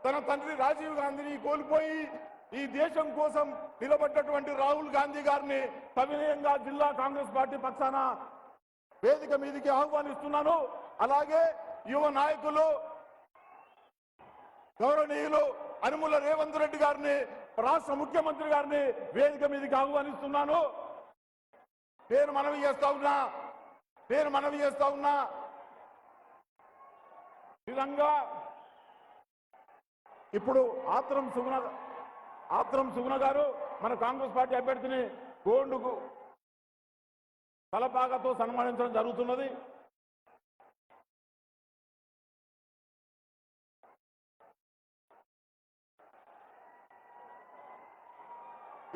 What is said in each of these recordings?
తన తండ్రి రాజీవ్ గాంధీని కోల్పోయి ఈ దేశం కోసం నిలబడ్డటువంటి రాహుల్ గాంధీ గారిని సవినయంగా జిల్లా కాంగ్రెస్ పార్టీ పక్షాన వేదిక మీదకి ఆహ్వానిస్తున్నాను. అలాగే యువ నాయకులు గౌరవనీయులు అనుముల రేవంత్ రెడ్డి గారిని, రాష్ట్ర ముఖ్యమంత్రి గారిని వేదిక మీదకి ఆహ్వానిస్తున్నాను. పేరు మనవి చేస్తా ఉన్నా విధంగా ఇప్పుడు ఆత్రం సుగుణ గారు మన కాంగ్రెస్ పార్టీ అభ్యర్థిని గోండుకు తలపాగతో సన్మానించడం జరుగుతున్నది.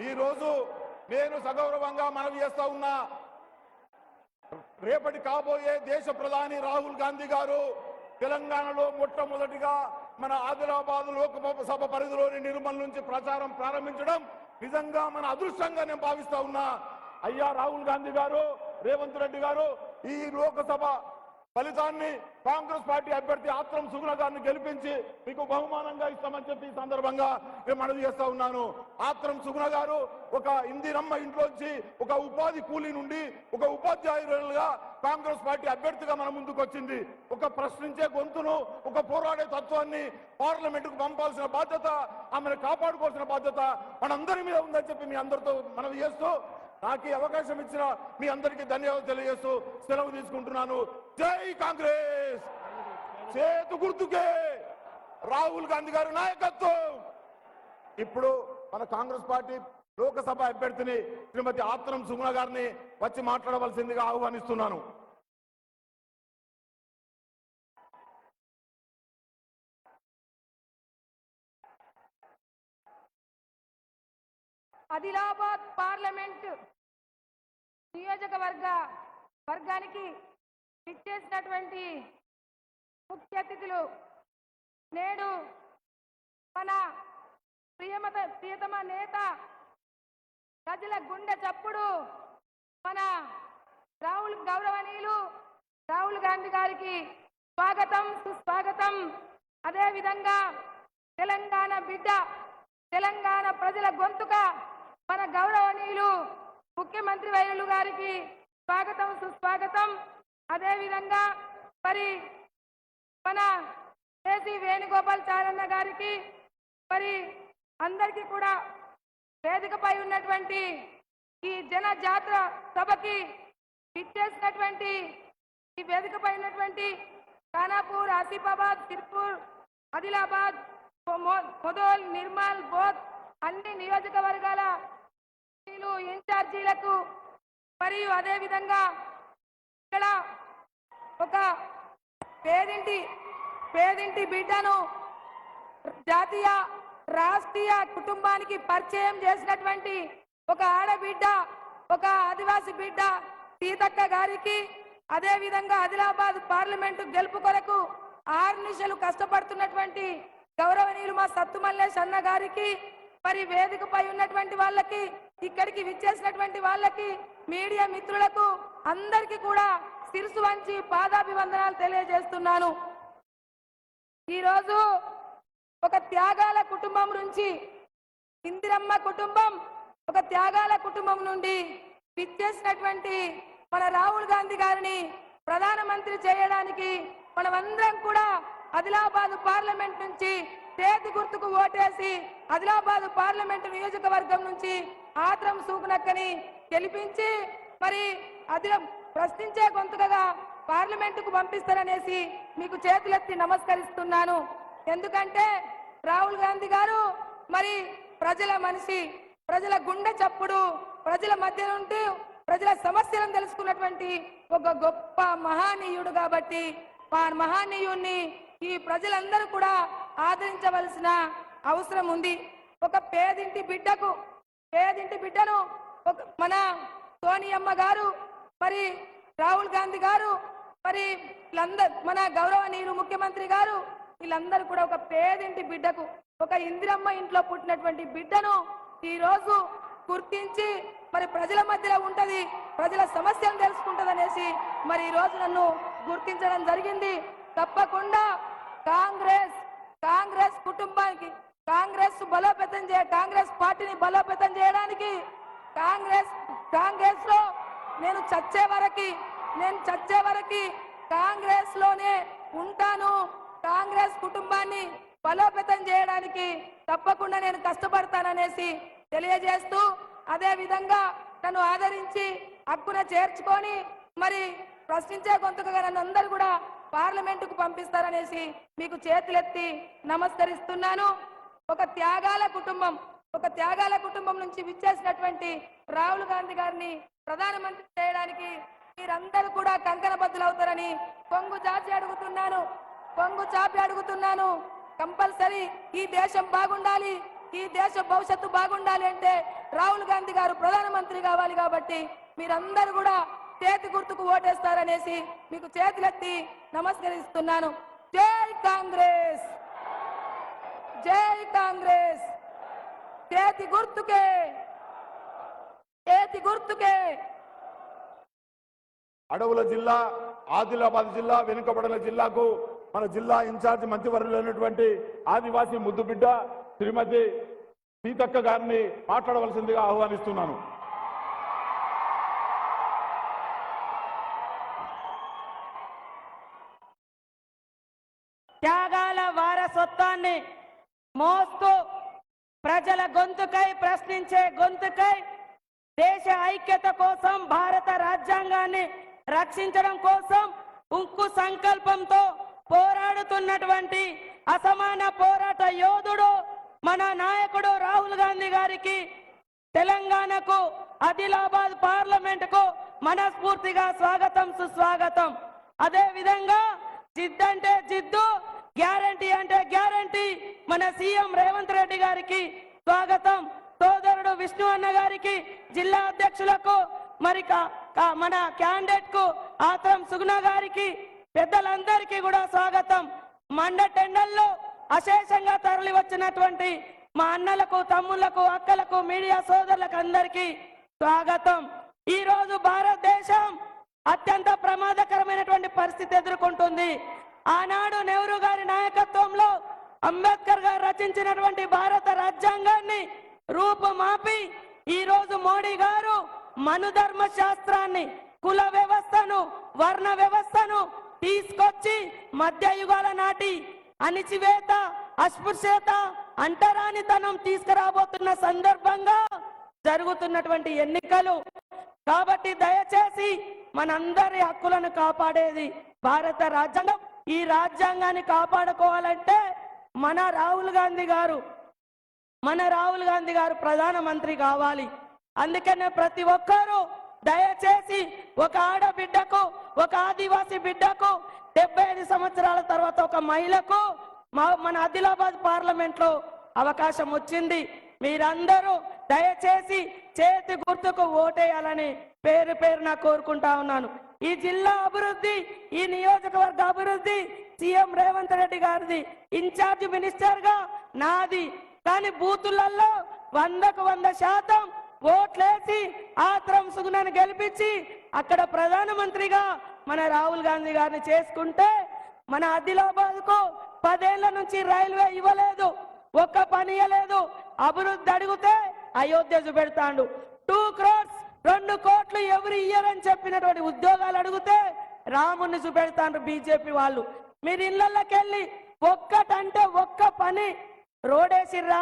ఈ రోజు నేను సగౌరవంగా మనవి చేస్తా ఉన్నా, రేపటి కాబోయే దేశ ప్రధాని రాహుల్ గాంధీ గారు తెలంగాణలో మొట్టమొదటిగా మన ఆదిలాబాద్ లోక్సభ పరిధిలోని నిర్మల్ నుంచి ప్రచారం ప్రారంభించడం నిజంగా మన అదృష్టంగా నేను భావిస్తా ఉన్నా. అయ్యా రాహుల్ గాంధీ గారు, రేవంత్ రెడ్డి గారు, ఈ లోక్సభ ఫలితాన్ని కాంగ్రెస్ పార్టీ అభ్యర్థి ఆత్రం సుగుణ గారిని గెలిపించి మీకు బహుమానంగా ఇస్తామని చెప్పి ఈ సందర్భంగా నేను మనవి చేస్తా ఉన్నాను. ఆత్రం సుగుణ గారు ఒక ఇందిరమ్మ ఇంట్లోంచి ఒక ఉపాధి కూలీ నుండి ఒక ఉపాధ్యాయులుగా కాంగ్రెస్ పార్టీ అభ్యర్థిగా మన ముందుకు వచ్చింది. ఒక ప్రశ్నించే గొంతును, ఒక పోరాడే తత్వాన్ని పార్లమెంటుకు పంపాల్సిన బాధ్యత, ఆమెను కాపాడుకోవాల్సిన బాధ్యత మనందరి మీద ఉందని చెప్పి మీ అందరితో మనవి చేస్తూ, నాకు ఈ అవకాశం ఇచ్చిన మీ అందరికీ ధన్యవాదాలు తెలియజేస్తూ సెలవు తీసుకుంటున్నాను. జై కాంగ్రెస్, చేతు గుర్తుకే రాహుల్ గాంధీ గారి నాయకత్వం. ఇప్పుడు మన కాంగ్రెస్ పార్టీ లోకసభ అభ్యర్థిని శ్రీమతి ఆత్రం సుగుణ గారిని వచ్చి మాట్లాడవలసిందిగా ఆహ్వానిస్తున్నాను. ఆదిలాబాద్ పార్లమెంట్ నియోజకవర్గానికి ఇచ్చేసినటువంటి ముఖ్య అతిథులు, నేడు మన ప్రియతమ నేత, ప్రజల గుండె చప్పుడు, మన గౌరవనీయులు రాహుల్ గాంధీ గారికి స్వాగతం, సుస్వాగతం. అదేవిధంగా తెలంగాణ బిడ్డ, తెలంగాణ ప్రజల గొంతుక మన గౌరవనీయులు ముఖ్యమంత్రి వర్యులు గారికి స్వాగతం, సుస్వాగతం. అదేవిధంగా మరి మన కేసీ వేణుగోపాల్ చారన్న గారికి, మరి అందరికీ కూడా వేదికపై ఉన్నటువంటి ఈ జన జాతర సభకి ఇచ్చేసినటువంటి ఈ వేదికపై ఉన్నటువంటి ఖానాపూర్, ఆసిఫాబాద్, సిర్పూర్, ఆదిలాబాద్, ముదోల్, నిర్మల్, బోధ్ అన్ని నియోజకవర్గాల ఇన్ఛార్జీలకు, మరియు అదేవిధంగా ఇక్కడ ఒక పేదింటి బిడ్డను జాతీయ రాష్ట్రీయ కుటుంబానికి పరిచయం చేసినటువంటి ఒక ఆడబిడ్డ, ఒక ఆదివాసి బిడ్డ సీతక్క గారికి, అదేవిధంగా ఆదిలాబాద్ పార్లమెంటు గెలుపు కొరకు 6 నిమిషాలు కష్టపడుతున్నటువంటి గౌరవనీయులు మా సత్తు మల్లేష్ అన్న గారికి, మరి వేదికపై ఉన్నటువంటి వాళ్ళకి, ఇక్కడికి విచ్చేసినటువంటి వాళ్ళకి, మీడియా మిత్రులకు అందరికీ కూడా శిరసు వంచి పాదాభివందనాలు తెలియజేస్తున్నాను. ఈరోజు ఒక త్యాగాల కుటుంబం నుంచి, ఇందిరమ్మ కుటుంబం ఒక త్యాగాల కుటుంబం నుండి విచ్చేసినటువంటి మన రాహుల్ గాంధీ గారిని ప్రధానమంత్రి చేయడానికి మనమందరం కూడా ఆదిలాబాద్ పార్లమెంట్ నుంచి చేతి గుర్తుకు ఓటేసి ఆదిలాబాద్ పార్లమెంటు నియోజకవర్గం నుంచి ఆత్రం సుగుణక్కని గెలిపించి మరి ప్రశ్నించే గొంతుకగా పార్లమెంటుకు పంపిస్తారనేసి మీకు చేతులెత్తి నమస్కరిస్తున్నాను. ఎందుకంటే రాహుల్ గాంధీ గారు మరి ప్రజల మనిషి, ప్రజల గుండె చప్పుడు, ప్రజల మధ్య నుండి ప్రజల సమస్యలను తెలుసుకున్నటువంటి ఒక గొప్ప మహానీయుడు కాబట్టి ఆ మహానీయుణ్ణి ఈ ప్రజలందరూ కూడా ఆదరించవలసిన అవసరం ఉంది. ఒక పేదింటి బిడ్డను మన సోనియమ్మ గారు, మరి రాహుల్ గాంధీ గారు, మరి మన గౌరవనీయులు ముఖ్యమంత్రి గారు, వీళ్ళందరూ కూడా ఒక పేదింటి బిడ్డకు, ఒక ఇందిరమ్మ ఇంట్లో పుట్టినటువంటి బిడ్డను ఈ రోజు గుర్తించి మరి ప్రజల మధ్యలో ఉంటది, ప్రజల సమస్యలు తెలుసుకుంటది అనేసి మరి ఈ రోజు నన్ను గుర్తించడం జరిగింది. తప్పకుండా కాంగ్రెస్ కుటుంబాన్ని బలోపేతం కాంగ్రెస్ పార్టీని బలోపేతం చేయడానికి కాంగ్రెస్ లో నేను చచ్చే వరకు కాంగ్రెస్ లోనే ఉంటాను. కాంగ్రెస్ కుటుంబాన్ని బలోపేతం చేయడానికి తప్పకుండా నేను కష్టపడతాననేసి తెలియజేస్తూ, అదే విధంగా నన్ను ఆదరించి హక్కున చేర్చుకొని మరి ప్రశ్నించే గొంతుకగా నన్ను అందరూ కూడా పార్లమెంటుకు పంపిస్తారనేసి మీకు చేతులెత్తి నమస్కరిస్తున్నాను. ఒక త్యాగాల కుటుంబం నుంచి విచ్చేసినటువంటి రాహుల్ గాంధీ గారిని ప్రధానమంత్రి చేయడానికి మీరందరూ కూడా కంకణబద్దులవుతారని కొంగు చాపి అడుగుతున్నాను. కంపల్సరీ ఈ దేశం బాగుండాలి, ఈ దేశ భవిష్యత్తు బాగుండాలి అంటే రాహుల్ గాంధీ గారు ప్రధానమంత్రి కావాలి. కాబట్టి మీరందరూ కూడా చేతి గుర్తుకు ఓటేస్తారనేసి మీకు చేతులెత్తి నమస్కరిస్తున్నాను. జై కాంగ్రెస్, జై కాంగ్రెస్. చేతి గుర్తుకే. అడవుల జిల్లా ఆదిలాబాద్ జిల్లా వెనుకబడిన జిల్లాకు మన జిల్లా ఇన్ఛార్జ్ మంత్రివర్యులైనటువంటి ఆదివాసీ ముద్దుబిడ్డ శ్రీమతి సీతక్క గారిని మాట్లాడవలసిందిగా ఆహ్వానిస్తున్నాను. త్యాగాల వారసత్వాన్ని మోస్తూ ప్రజల గొంతుకై, ప్రశ్నించే గొంతుకై, దేశ ఐక్యత కోసం, భారత రాజ్యాంగాన్ని రక్షించడం కోసం ఉక్కు సంకల్పంతో పోరాడుతున్నటువంటి అసమాన పోరాట యోధుడు మన నాయకుడు రాహుల్ గాంధీ గారికి తెలంగాణకు, ఆదిలాబాద్ పార్లమెంటుకు మనస్ఫూర్తిగా స్వాగతం, సుస్వాగతం. అదే విధంగా జిద్దంటే జిద్దు, గ్యారంటీ అంటే గ్యారంటీ మన సీఎం రేవంత్ రెడ్డి గారికి స్వాగతం. సోదరుడు విష్ణు అన్న గారికి, జిల్లా అధ్యక్షులకు, మరి మన క్యాండిడేట్ కు ఆత్రం సుగుణ గారికి, పెద్దలందరికీ కూడా స్వాగతం. మండ టెండల్లో అశేషంగా తరలి వచ్చినటువంటి మా అన్నలకు, తమ్ముళ్లకు, అక్కలకు, మీడియా సోదరులకు అందరికీ స్వాగతం. ఈ రోజు భారతదేశం అత్యంత ప్రమాదకరమైనటువంటి పరిస్థితి ఎదుర్కొంటుంది. ఆనాడు నెహ్రూ గారి నాయకత్వంలో అంబేద్కర్ గారు రచించినటువంటి భారత రాజ్యాంగాన్ని రూపుమాపి ఈ రోజు మోడీ గారు మనుధర్మ శాస్త్రాన్ని, కుల వ్యవస్థను, వర్ణ వ్యవస్థను తీసుకొచ్చి మధ్యయుగాల నాటి అణిచివేత, అస్పృశ్యత, అంటరానితనం తీసుకురాబోతున్న సందర్భంగా జరుగుతున్నటువంటి ఎన్నికలు. కాబట్టి దయచేసి మనందరి హక్కులను కాపాడేది భారత రాజ్యాంగం. ఈ రాజ్యాంగాన్ని కాపాడుకోవాలంటే మన రాహుల్ గాంధీ గారు ప్రధానమంత్రి కావాలి. అందుకనే ప్రతి ఒక్కరూ దయచేసి ఒక ఆడబిడ్డకు, ఒక ఆదివాసీ బిడ్డకు, 75 సంవత్సరాల తర్వాత ఒక మహిళకు మన ఆదిలాబాద్ పార్లమెంట్ లో అవకాశం వచ్చింది. మీరందరూ దయచేసి చేతి గుర్తుకు ఓటేయాలని పేరు పేరున కోరుకుంటా ఉన్నాను. ఈ జిల్లా అభివృద్ధి, ఈ నియోజకవర్గ అభివృద్ధి సీఎం రేవంత్ రెడ్డి గారిది, ఇన్ఛార్జ్ మినిస్టర్ గా నాది. కానీ బూతులలో 100కు 100% ఓట్లేసి ఆత్రం సుగుణను గెలిపించి అక్కడ ప్రధానమంత్రిగా మన రాహుల్ గాంధీ గారిని చేసుకుంటే, మన ఆదిలాబాద్ కు 10 ఏళ్ల నుంచి రైల్వే ఇవ్వలేదు, ఒక్క పని ఇవ్వలేదు. అభివృద్ధి అడిగితే అయోధ్య చూపెడతాడు. 2 crores 2 కోట్లు ఎవరు ఇయ్యరని చెప్పినటువంటి ఉద్యోగాలు అడిగితే రాముని చూపెడతాడు బీజేపీ వాళ్ళు. మీరు ఇళ్లకి వెళ్ళి ఒక్కటంటే ఒక్క పని, రోడేసిర్రా,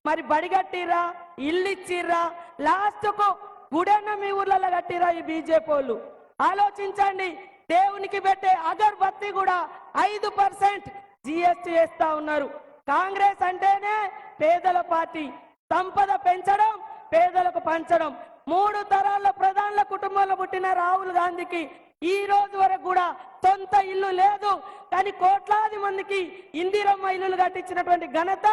మరి బడి కట్టిర్రా, ఇల్లు ఇచ్చిర్రా, లాస్ట్ కు గుడన్న మీ ఊర్లలో కట్టిరా ఈ బీజేపీ వాళ్ళు. ఆలోచించండి. దేవునికి పెట్టే అగర్బత్తి కూడా 5% జిఎస్టీ వేస్తా ఉన్నారు. కాంగ్రెస్ అంటేనే పేదల పార్టీ. సంపద పెంచడం, పేదలకు పంచడం. 3 తరాల ప్రధానుల కుటుంబంలో పుట్టిన రాహుల్ గాంధీకి ఈ రోజు వరకు కూడా సొంత ఇల్లు లేదు. కానీ కోట్లాది మందికి ఇందిరమ్మ ఇల్లులు కట్టించినటువంటి ఘనత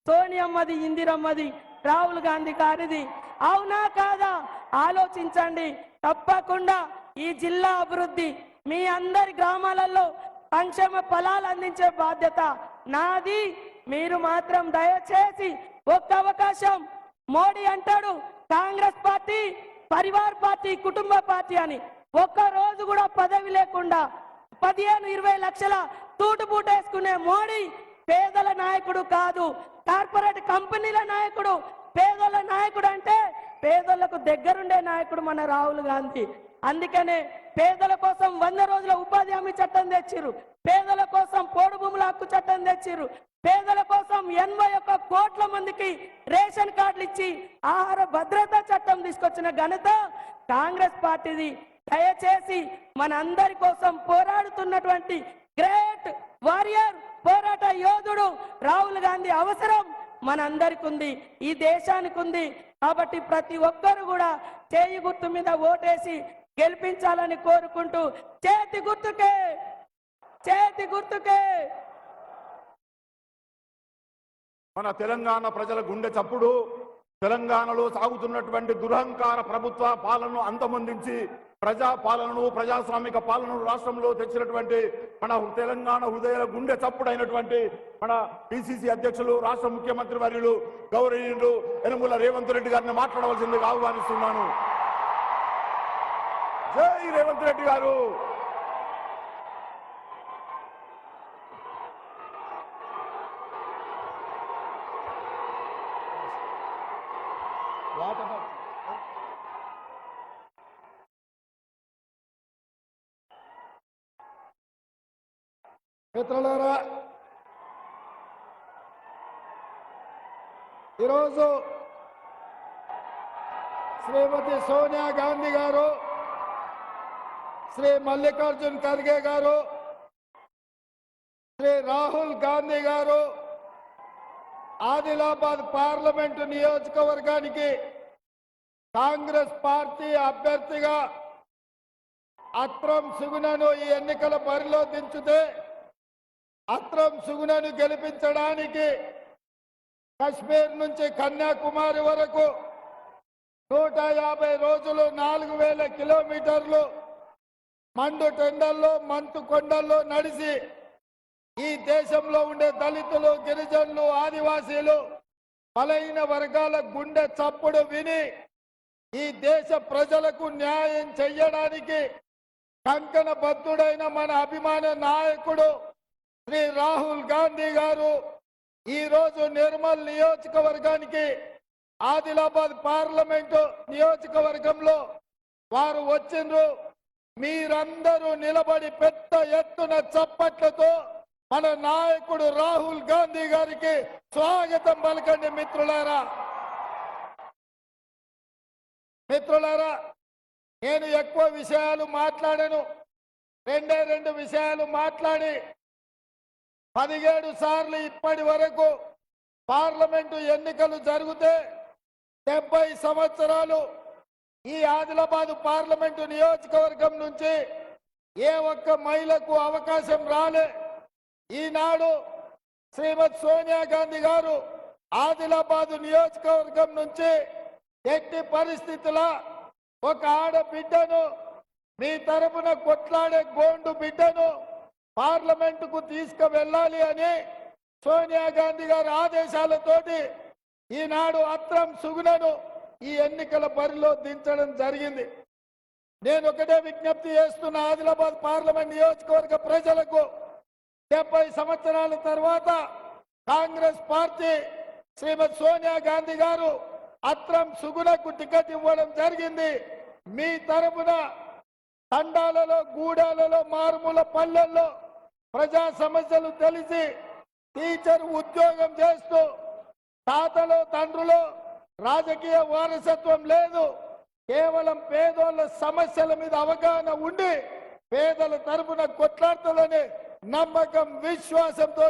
సోనియమ్మది, ఇందిరమ్మది, రాహుల్ గాంధీ గారిది. అవునా కాదా ఆలోచించండి. తప్పకుండా ఈ జిల్లా అభివృద్ధి, మీ అందరి గ్రామాలలో సంక్షేమ ఫలాలు అందించే బాధ్యత నాది. మీరు మాత్రం దయచేసి ఒక్క అవకాశం. మోడీ అంటాడు కాంగ్రెస్ పార్టీ పరివార్ పార్టీ, కుటుంబ పార్టీ అని. ఒక్క రోజు కూడా పదవి లేకుండా 15-20 లక్షల తూటుబూట వేసుకునే మోడీ పేదల నాయకుడు కాదు, కార్పొరేట్ కంపెనీల నాయకుడు. పేదల నాయకుడు అంటే పేదలకు దగ్గరుండే నాయకుడు మన రాహుల్ గాంధీ. అందుకనే పేదల కోసం 100 రోజుల ఉపాధి హామీ చట్టం తెచ్చిర్రు, పేదల కోసం పోడు భూముల హక్కు చట్టం తెచ్చిర్రు, పేదల కోసం 81 కోట్ల మందికి రేషన్ కార్డులు ఇచ్చి ఆహార భద్రతా చట్టం తీసుకొచ్చిన ఘనత కాంగ్రెస్ పార్టీది. దయచేసి మన అందరి కోసం పోరాడుతున్నటువంటి గ్రేట్ వారియర్, పోరాట యోధుడు రాహుల్ గాంధీ అవసరం మనందరికి ఉంది, ఈ దేశానికి ఉంది. కాబట్టి ప్రతి ఒక్కరు కూడా చేయి గుర్తు మీద ఓటేసి గెలిపించాలని కోరుకుంటూ, చేతి గుర్తుకే, చేతి గుర్తుకే. మన తెలంగాణ ప్రజల గుండె చప్పుడు తెలంగాణలో సాగుతున్నటువంటి దురహంకార ప్రభుత్వ పాలనను అంతమొందించి ప్రజా పాలనను, ప్రజాస్వామిక పాలనను రాష్ట్రంలో తెచ్చినటువంటి మన తెలంగాణ హృదయాల గుండె చప్పుడైనటువంటి మన పిసిసి అధ్యక్షులు, రాష్ట్ర ముఖ్యమంత్రి వర్యులు గౌరవనీయులు యనమల రేవంత్ రెడ్డి గారిని మాట్లాడవలసిందిగా ఆహ్వానిస్తున్నాను. జై రేవంత్ రెడ్డి గారు. మిత్రులారా, ఈరోజు శ్రీమతి సోనియా గాంధీ గారు, శ్రీ మల్లికార్జున్ ఖర్గే గారు, శ్రీ రాహుల్ గాంధీ గారు ఆదిలాబాద్ పార్లమెంటు నియోజకవర్గానికి కాంగ్రెస్ పార్టీ అభ్యర్థిగా అత్రం సుగుణను ఈ ఎన్నికల బరిలో దించితే అత్రం సుగుణను గెలిపించడానికి కశ్మీర్ నుంచి కన్యాకుమారి వరకు 150 రోజులు 4000 కిలోమీటర్లు మండు టెండల్లో, మంచు కొండల్లో నడిచి ఈ దేశంలో ఉండే దళితులు, గిరిజనులు, ఆదివాసీలు, బలహీన వర్గాల గుండె చప్పుడు విని ఈ దేశ ప్రజలకు న్యాయం చెయ్యడానికి కంకణబద్ధుడైన మన అభిమాన నాయకుడు శ్రీ రాహుల్ గాంధీ గారు ఈ రోజు నిర్మల్ నియోజకవర్గానికి ఆదిలాబాద్ పార్లమెంటు నియోజకవర్గంలో వారు వచ్చిండ్రు. మీరందరూ నిలబడి పెద్ద ఎత్తున చప్పట్లతో మన నాయకుడు రాహుల్ గాంధీ గారికి స్వాగతం పలకండి. మిత్రులారా, నేను ఎక్కువ విషయాలు మాట్లాడను. 2 విషయాలు మాట్లాడి 17 సార్లు ఇప్పటి వరకు పార్లమెంటు ఎన్నికలు జరిగితే 70 సంవత్సరాలు ఈ ఆదిలాబాద్ పార్లమెంటు నియోజకవర్గం నుంచి ఏ ఒక్క మహిళకు అవకాశం రాలే. ఈనాడు శ్రీమతి సోనియా గాంధీ గారు ఆదిలాబాద్ నియోజకవర్గం నుంచి ఎట్టి పరిస్థితుల ఒక ఆడబిడ్డను, మీ తరపున కొట్లాడే గోండు బిడ్డను పార్లమెంటుకు తీసుకువెళ్ళాలి అని సోనియా గాంధీ గారి ఆదేశాలతోటి ఈనాడు అత్రం సుగుణను ఈ ఎన్నికల బరిలో దించడం జరిగింది. నేను ఒకటే విజ్ఞప్తి చేస్తున్న ఆదిలాబాద్ పార్లమెంట్ నియోజకవర్గ ప్రజలకు, 70 సంవత్సరాల తర్వాత కాంగ్రెస్ పార్టీ శ్రీమతి సోనియా గాంధీ గారు అత్రం సుగుణకు టికెట్ ఇవ్వడం జరిగింది. మీ తరపున తండాలలో, గూడాలలో, మారుమూల పల్లెల్లో ప్రజా సమస్యలు తెలిసి టీచర్ ఉద్యోగం చేస్తూ తాతలో తండ్రులో రాజకీయ వారసత్వం లేదు, కేవలం పేదోళ్ళ సమస్యల మీద అవగాహన ఉండి పేదల తరపున కొట్లాడుతుందనే నమ్మకం, విశ్వాసంతో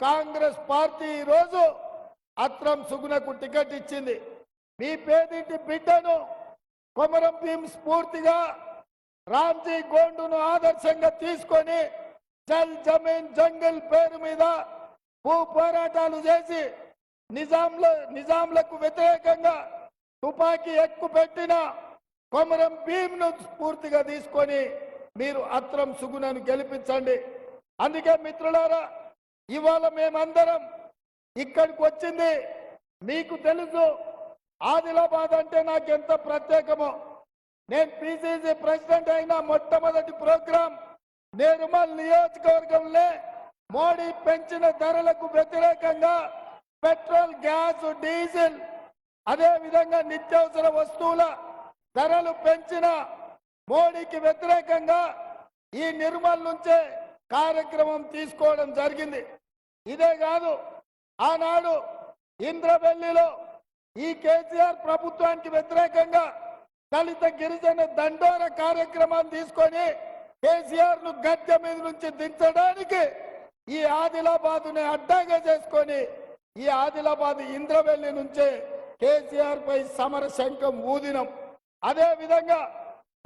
కాంగ్రెస్ పార్టీ ఈరోజు అత్రం సుగుణకు టికెట్ ఇచ్చింది. మీ పేదింటి బిడ్డను కొమరం భీం స్ఫూర్తిగా రామ్జీ గోండును ఆదర్శంగా తీసుకొని జల్ జమీన్ జంగల్ పేరు మీద భూ పోరాటాలు చేసి నిజాంలకు వ్యతిరేకంగా తుపాకీ ఎక్కుపెట్టిన కొమరం భీంను స్ఫూర్తిగా తీసుకొని మీరు అత్రం సుగుణను గెలిపించండి. అందుకే మిత్రులారా, ఇవాళ మేమందరం ఇక్కడికి వచ్చింది మీకు తెలుసు. ఆదిలాబాద్ అంటే నాకు ఎంత ప్రత్యేకమో. నేను పిసిసి ప్రెసిడెంట్ అయిన మొట్టమొదటి ప్రోగ్రాం నిర్మల్ నియోజకవర్గంలో మోడీ పెంచిన ధరలకు వ్యతిరేకంగా పెట్రోల్, గ్యాస్, డీజిల్ అదే విధంగా నిత్యావసర వస్తువుల ధరలు పెంచిన మోడీకి వ్యతిరేకంగా ఈ నిర్మల్ నుంచే కార్యక్రమం తీసుకోవడం జరిగింది. ఇదే కాదు, ఆనాడు ఇంద్రవెల్లిలో ఈ కేసీఆర్ ప్రభుత్వానికి వ్యతిరేకంగా దళిత గిరిజన దండోర కార్యక్రమాన్ని తీసుకొని కేసీఆర్ ను గద్దె మీద నుంచి దించడానికి ఈ ఆదిలాబాదుని అడ్డాగా చేసుకొని ఈ ఆదిలాబాద్ ఇంద్రవెల్లి నుంచే కేసీఆర్ పై సమర శంఖం ఊదినం. అదే విధంగా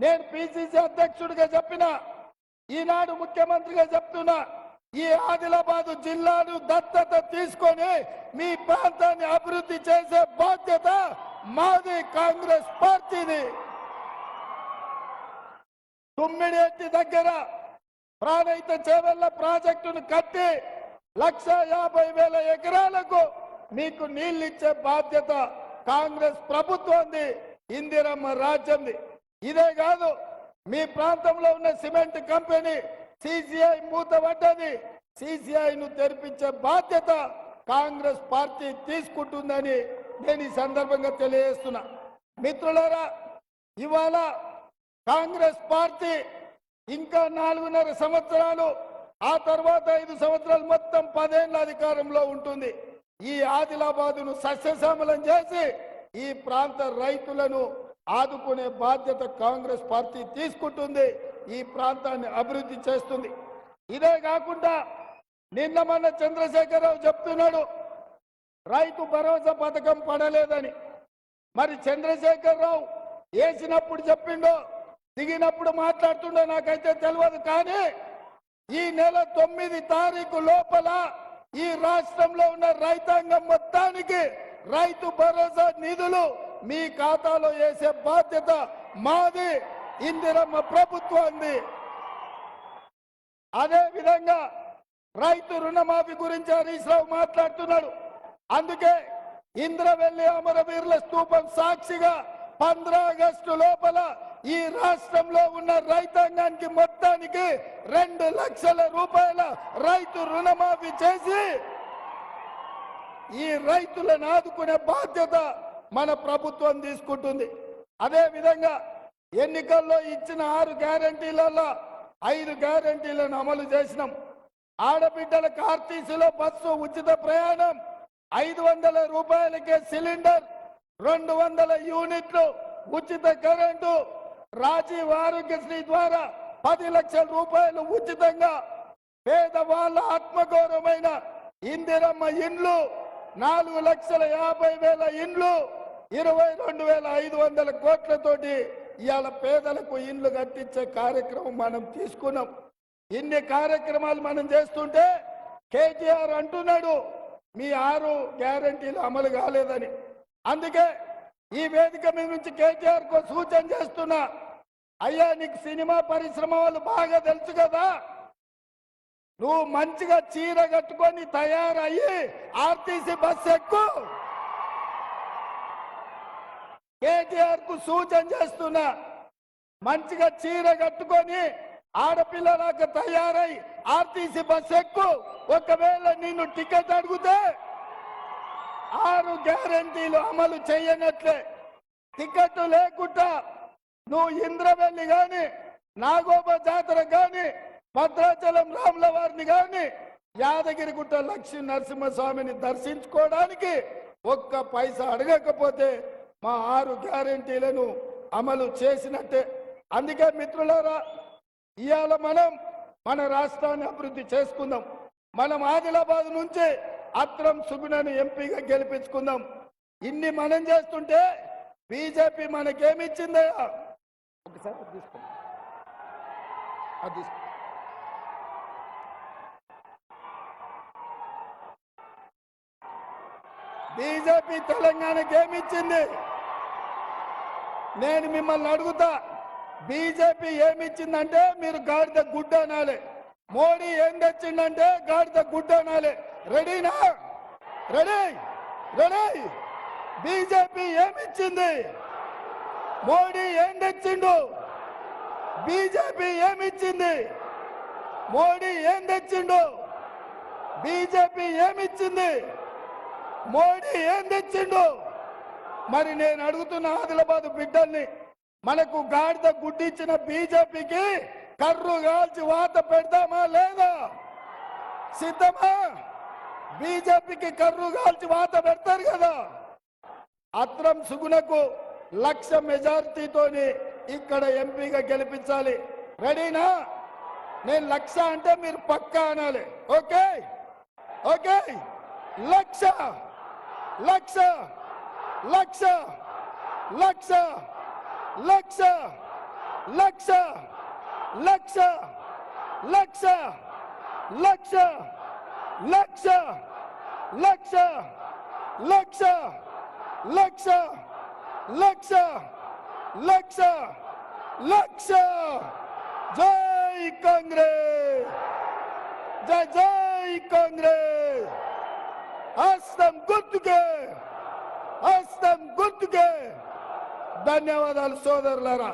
నేను పిసిసి అధ్యక్షుడిగా చెప్పిన, ఈనాడు ముఖ్యమంత్రిగా చెప్తున్నా, ఈ ఆదిలాబాద్ జిల్లాను దత్తత తీసుకొని మీ ప్రాంతాన్ని అభివృద్ధి చేసే బాధ్యత మాది, కాంగ్రెస్ పార్టీది. తుమ్మిడేటి దగ్గర ప్రాణహిత చేవెళ్ల ప్రాజెక్టును కట్టి 1,50,000 ఎకరాలకు మీకు నీళ్లు ఇచ్చే బాధ్యత కాంగ్రెస్ ప్రభుత్వంది, ఇందిరమ్మ రాజ్యంది. ఇదే కాదు, మీ ప్రాంతంలో ఉన్న సిమెంట్ కంపెనీ సిసిఐ మూతపడ్డది. సిసిఐను తెరిపించే బాధ్యత కాంగ్రెస్ పార్టీ తీసుకుంటుందని నేను ఈ సందర్భంగా తెలియజేస్తున్నా. మిత్రులారా, ఇవాళ కాంగ్రెస్ పార్టీ ఇంకా 4.5 సంవత్సరాలు, ఆ తర్వాత 5 సంవత్సరాలు, మొత్తం 10 ఏళ్ల అధికారంలో ఉంటుంది. ఈ ఆదిలాబాదును సస్యశ్యామలం చేసి ఈ ప్రాంత రైతులను ఆదుకునే బాధ్యత కాంగ్రెస్ పార్టీ తీసుకుంటుంది. ఈ ప్రాంతాన్ని అభివృద్ధి చేస్తుంది. ఇదే కాకుండా నిన్న మొన్న చంద్రశేఖరరావు చెప్తున్నాడు రైతు భరోసా పథకం పడలేదని. మరి చంద్రశేఖరరావు వేసినప్పుడు చెప్పిండో, దిగినప్పుడు మాట్లాడుతుండో నాకైతే తెలియదు. కానీ ఈ నెల 9 తారీఖు లోపల ఈ రాష్ట్రంలో ఉన్న రైతాంగం మొత్తానికి రైతు భరోసా నిధులు మీ ఖాతాలో వేసే బాధ్యత మాది, ఇందిరమ్మ ప్రభుత్వాన్ని. అదే విధంగా రైతు రుణమాఫీ గురించి హరీష్ రావు మాట్లాడుతున్నాడు. అందుకే ఇంద్రవెల్లి అమరవీరుల స్తూపం సాక్షిగా 15 ఆగస్టు లోపల ఈ రాష్ట్రంలో ఉన్న రైతాంగానికి మొత్తానికి 2 లక్షల రూపాయల రైతు రుణమాఫీ చేసి ఈ రైతులను ఆదుకునే బాధ్యత మన ప్రభుత్వం తీసుకుంటుంది. అదే విధంగా ఎన్నికల్లో ఇచ్చిన 6 గ్యారంటీలలో 5 గ్యారంటీలను అమలు చేసినాం. ఆడబిడ్డలకు ఆర్టీసీలో బస్సు ఉచిత ప్రయాణం, 500 రూపాయలకే సిలిండర్, 200 యూనిట్లు ఉచిత కరెంటు, రాజీవ్ ఆరోగ్యశ్రీ ద్వారా 10 లక్షల రూపాయలు ఉచితంగా, పేదవాళ్ళ ఆత్మగౌరవమైన ఇందిరమ్మ ఇండ్లు, 4,50,000 ఇండ్లు, 22,500 కోట్లతోటి ఇవాళ పేదలకు ఇండ్లు కట్టించే కార్యక్రమం మనం తీసుకున్నాం. ఇన్ని కార్యక్రమాలు మనం చేస్తుంటే కేటీఆర్ అంటున్నాడు మీ 6 గ్యారంటీలు అమలు కాలేదని. అందుకే ఈ వేదిక మీద నుంచి కేటీఆర్ కు సూచన చేస్తున్నా, అయ్యా నీకు సినిమా పరిశ్రమ వాళ్ళు బాగా తెలుసు కదా, నువ్వు మంచిగా చీర కట్టుకొని తయారయ్యి ఆర్టీసీ బస్ ఎక్కు. కేటీఆర్ కు సూచన చేస్తున్నా, మంచిగా చీర కట్టుకొని ఆడపిల్లలాగా తయారై ఆర్టీసీ బస్ ఎక్కు. ఒకవేళ నిన్ను టికెట్ అడిగితే 6 గ్యారంటీలు అమలు చేయనట్లే. టికెట్ లేకుండా నువ్వు ఇంద్రవెల్లి గాని, నాగోబ జాతర గాని, భద్రాచలం రాముల వారిని గాని, యాదగిరిగుట్ట లక్ష్మీ నరసింహస్వామిని దర్శించుకోవడానికి 1 పైసా అడగకపోతే మా 6 గ్యారంటీలను అమలు చేసినట్టే. అందుకే మిత్రులారా, ఇవాళ మనం మన రాష్ట్రాన్ని అభివృద్ధి చేసుకుందాం. మనం ఆదిలాబాద్ నుంచి అత్రం సుగుణను ఎంపీగా గెలిపించుకుందాం. ఇన్ని మనం చేస్తుంటే బీజేపీ మనకేమిచ్చిందయ్యా? ఒకసారి తీసుకోండి, అది తీసుకో. బీజేపీ తెలంగాణకి ఏమిచ్చింది? నేను మిమ్మల్ని అడుగుతా, బీజేపీ ఏమిచ్చిందంటే మీరు గాడిద గుడ్డ అనాలి. మోడీ ఏం తెచ్చిందంటే గాడిద గుడ్డ అనాలి. రెడీనా? Ready ready. బీజేపీ ఏమిచ్చింది? మోడీ ఏం తెచ్చిండు? బీజేపీ ఏమిచ్చింది? మోడీ ఏం తెచ్చిండు? బీజేపీ ఏమిచ్చింది? మోడీ ఏం తెచ్చిండు? మరి నేను అడుగుతున్న ఆదిలాబాద్ బిడ్డల్ని, మనకు గాడిద గుడ్డిచ్చిన బీజేపీకి కర్రు కాల్చి వాత పెడదామా లేదా? సిద్ధమా? బీజేపీకి కర్రు కాల్చి వాత పెడతారు కదా. అత్రం సుగుణకు 1,00,000 మెజారిటీతోని ఇక్కడ ఎంపీగా గెలిపించాలి. రెడీనా? నేను 1,00,000 అంటే మీరు పక్కా అనాలి. Okay okay. 1,00,000 1,00,000 1,00,000 1,00,000 1,00,000 1,00,000 1,00,000 1,00,000 1,00,000 1,00,000 1,00,000 1,00,000 1,00,000 1,00,000 1,00,000 జై కాంగ్రెస్, జై జై కాంగ్రెస్. హస్తం గుర్తుకే, హస్తం గుర్తుకే. ధన్యవాదాలు సోదరులారా.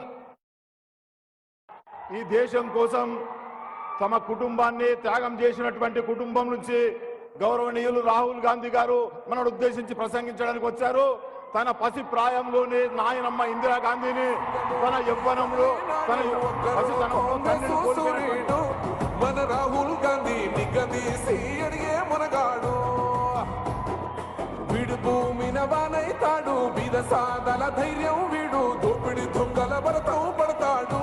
ఈ దేశం కోసం తమ కుటుంబాన్ని త్యాగం చేసినటువంటి కుటుంబం నుంచి గౌరవనీయులు రాహుల్ గాంధీ గారు మనను ఉద్దేశించి ప్రసంగించడానికి వచ్చారు. తన పసి ప్రాయంలోనే నాయనమ్మ ఇందిరాగాంధీని తన యవ్వనంలో తన పసితనంలో తండ్రిని కోల్పోయినటువంటి మన రాహుల్ గాంధీ నిగదీసి అడిగే మునగాడు. వీడు భూమిన వానైతాడు, బీద సాదల ధైర్యం వీడు, దోపిడి దొంగల భరతం పడతాడు.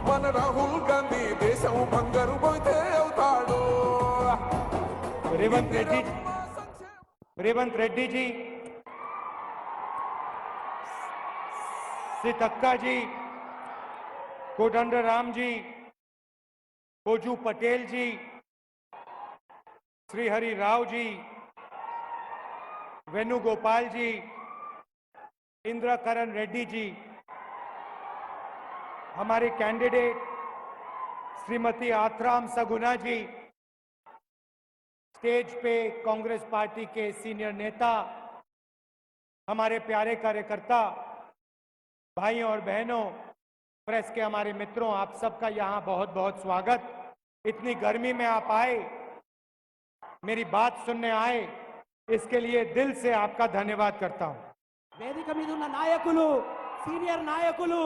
మన రాహుల్ గాంధీ దేశం బంగారు పోతే అవుతాడు. रेवंत रेड्डी जी, सीतक्का जी, कोदंड राम जी, कोजू पटेल जी, श्री हरि राव जी, वेणुगोपाल जी, इंद्रकरण रेड्डी जी, हमारे कैंडिडेट श्रीमती आत्राम सगुना जी, स्टेज पे कांग्रेस पार्टी के सीनियर नेता, हमारे प्यारे कार्यकर्ता, भाइयों और बहनों, प्रेस के हमारे मित्रों, आप सबका यहाँ बहुत बहुत स्वागत। इतनी गर्मी में आप आए, मेरी बात सुनने आए, इसके लिए दिल से आपका धन्यवाद करता हूँ। వేదిక మీద ఉన్న నాయకులు, సీనియర్ నాయకులు,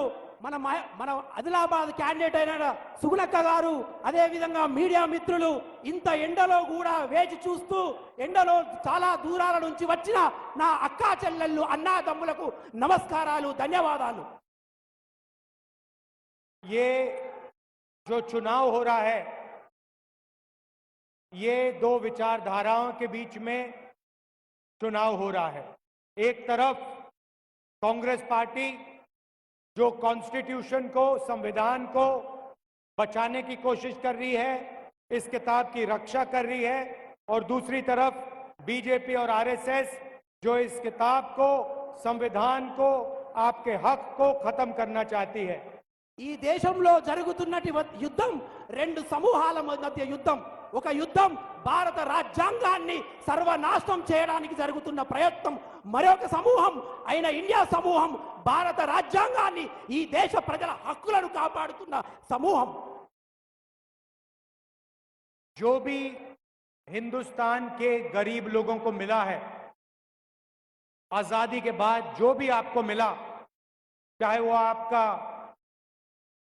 మన ఆదిలాబాద్ క్యాండిడేట్ అయిన సుగుణక్క గారు, అదే విధంగా మీడియా మిత్రులు, ఇంత ఎండలో కూడా వేచి చూస్తూ ఎండలో చాలా దూరాల నుంచి వచ్చిన నా అక్కా చెల్లెళ్ళు, అన్నాదమ్ములకు నమస్కారాలు, ధన్యవాదాలు. ये जो चुनाव हो रहा है, ये दो विचारधाराओं के बीच में चुनाव हो रहा है। एक तरफ कांग्रेस पार्टी जो कॉन्स्टिट्यूशन को, संविधान को बचाने की कोशिश कर रही है, इस किताब की रक्षा कर रही है, और दूसरी तरफ बीजेपी और आरएसएस जो इस किताब को, संविधान को, आपके हक को खत्म करना चाहती है। ఈ దేశంలో జరుగుతున్నటి యుద్ధం రెండు సమూహాల మధ్య యుద్ధం. ఒక యుద్ధం భారత రాజ్యాంగాన్ని సర్వనాశనం చేయడానికి జరుగుతున్న ప్రయత్నం. మరొక సమూహం అయిన ఇండియా సమూహం భారత రాజ్యాంగాన్ని, ఈ దేశ ప్రజల హక్కులను కాపాడుతున్న సమూహం. जो भी हिंदुस्तान के गरीब लोगों को मिला है, आजादी के बाद जो भी आपको मिला, चाहे वो आपका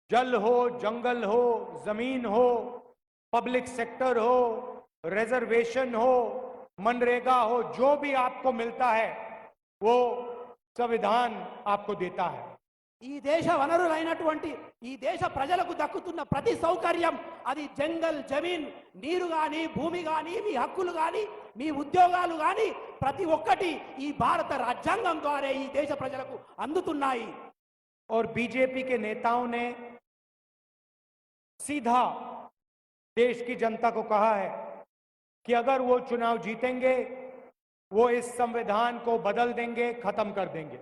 जल हो, जंगल हो, जमीन हो, पब्लिक सेक्टर हो, रिजर्वेशन हो, मनरेगा हो, जो भी आपको मिलता है वो संविधान आपको देता है। ఈ దేశ వనరులైనటువంటి ఈ దేశ ప్రజలకు దక్కుతున్న ప్రతి సౌకర్యం, అది జంగల్, జమీన్, నీరు గాని, భూమి గాని, మీ హక్కులు గాని, మీ ఉద్యోగాలు గాని, ప్రతి ఒక్కటి ఈ భారత రాజ్యాంగం ద్వారా ఈ దేశ ప్రజలకు అందుతున్నాయి. और बीजेपी के नेताओं ने सीधा देश की जनता को कहा है कि अगर वो चुनाव जीतेंगे, वो इस संविधान को बदल देंगे, खत्म कर देंगे।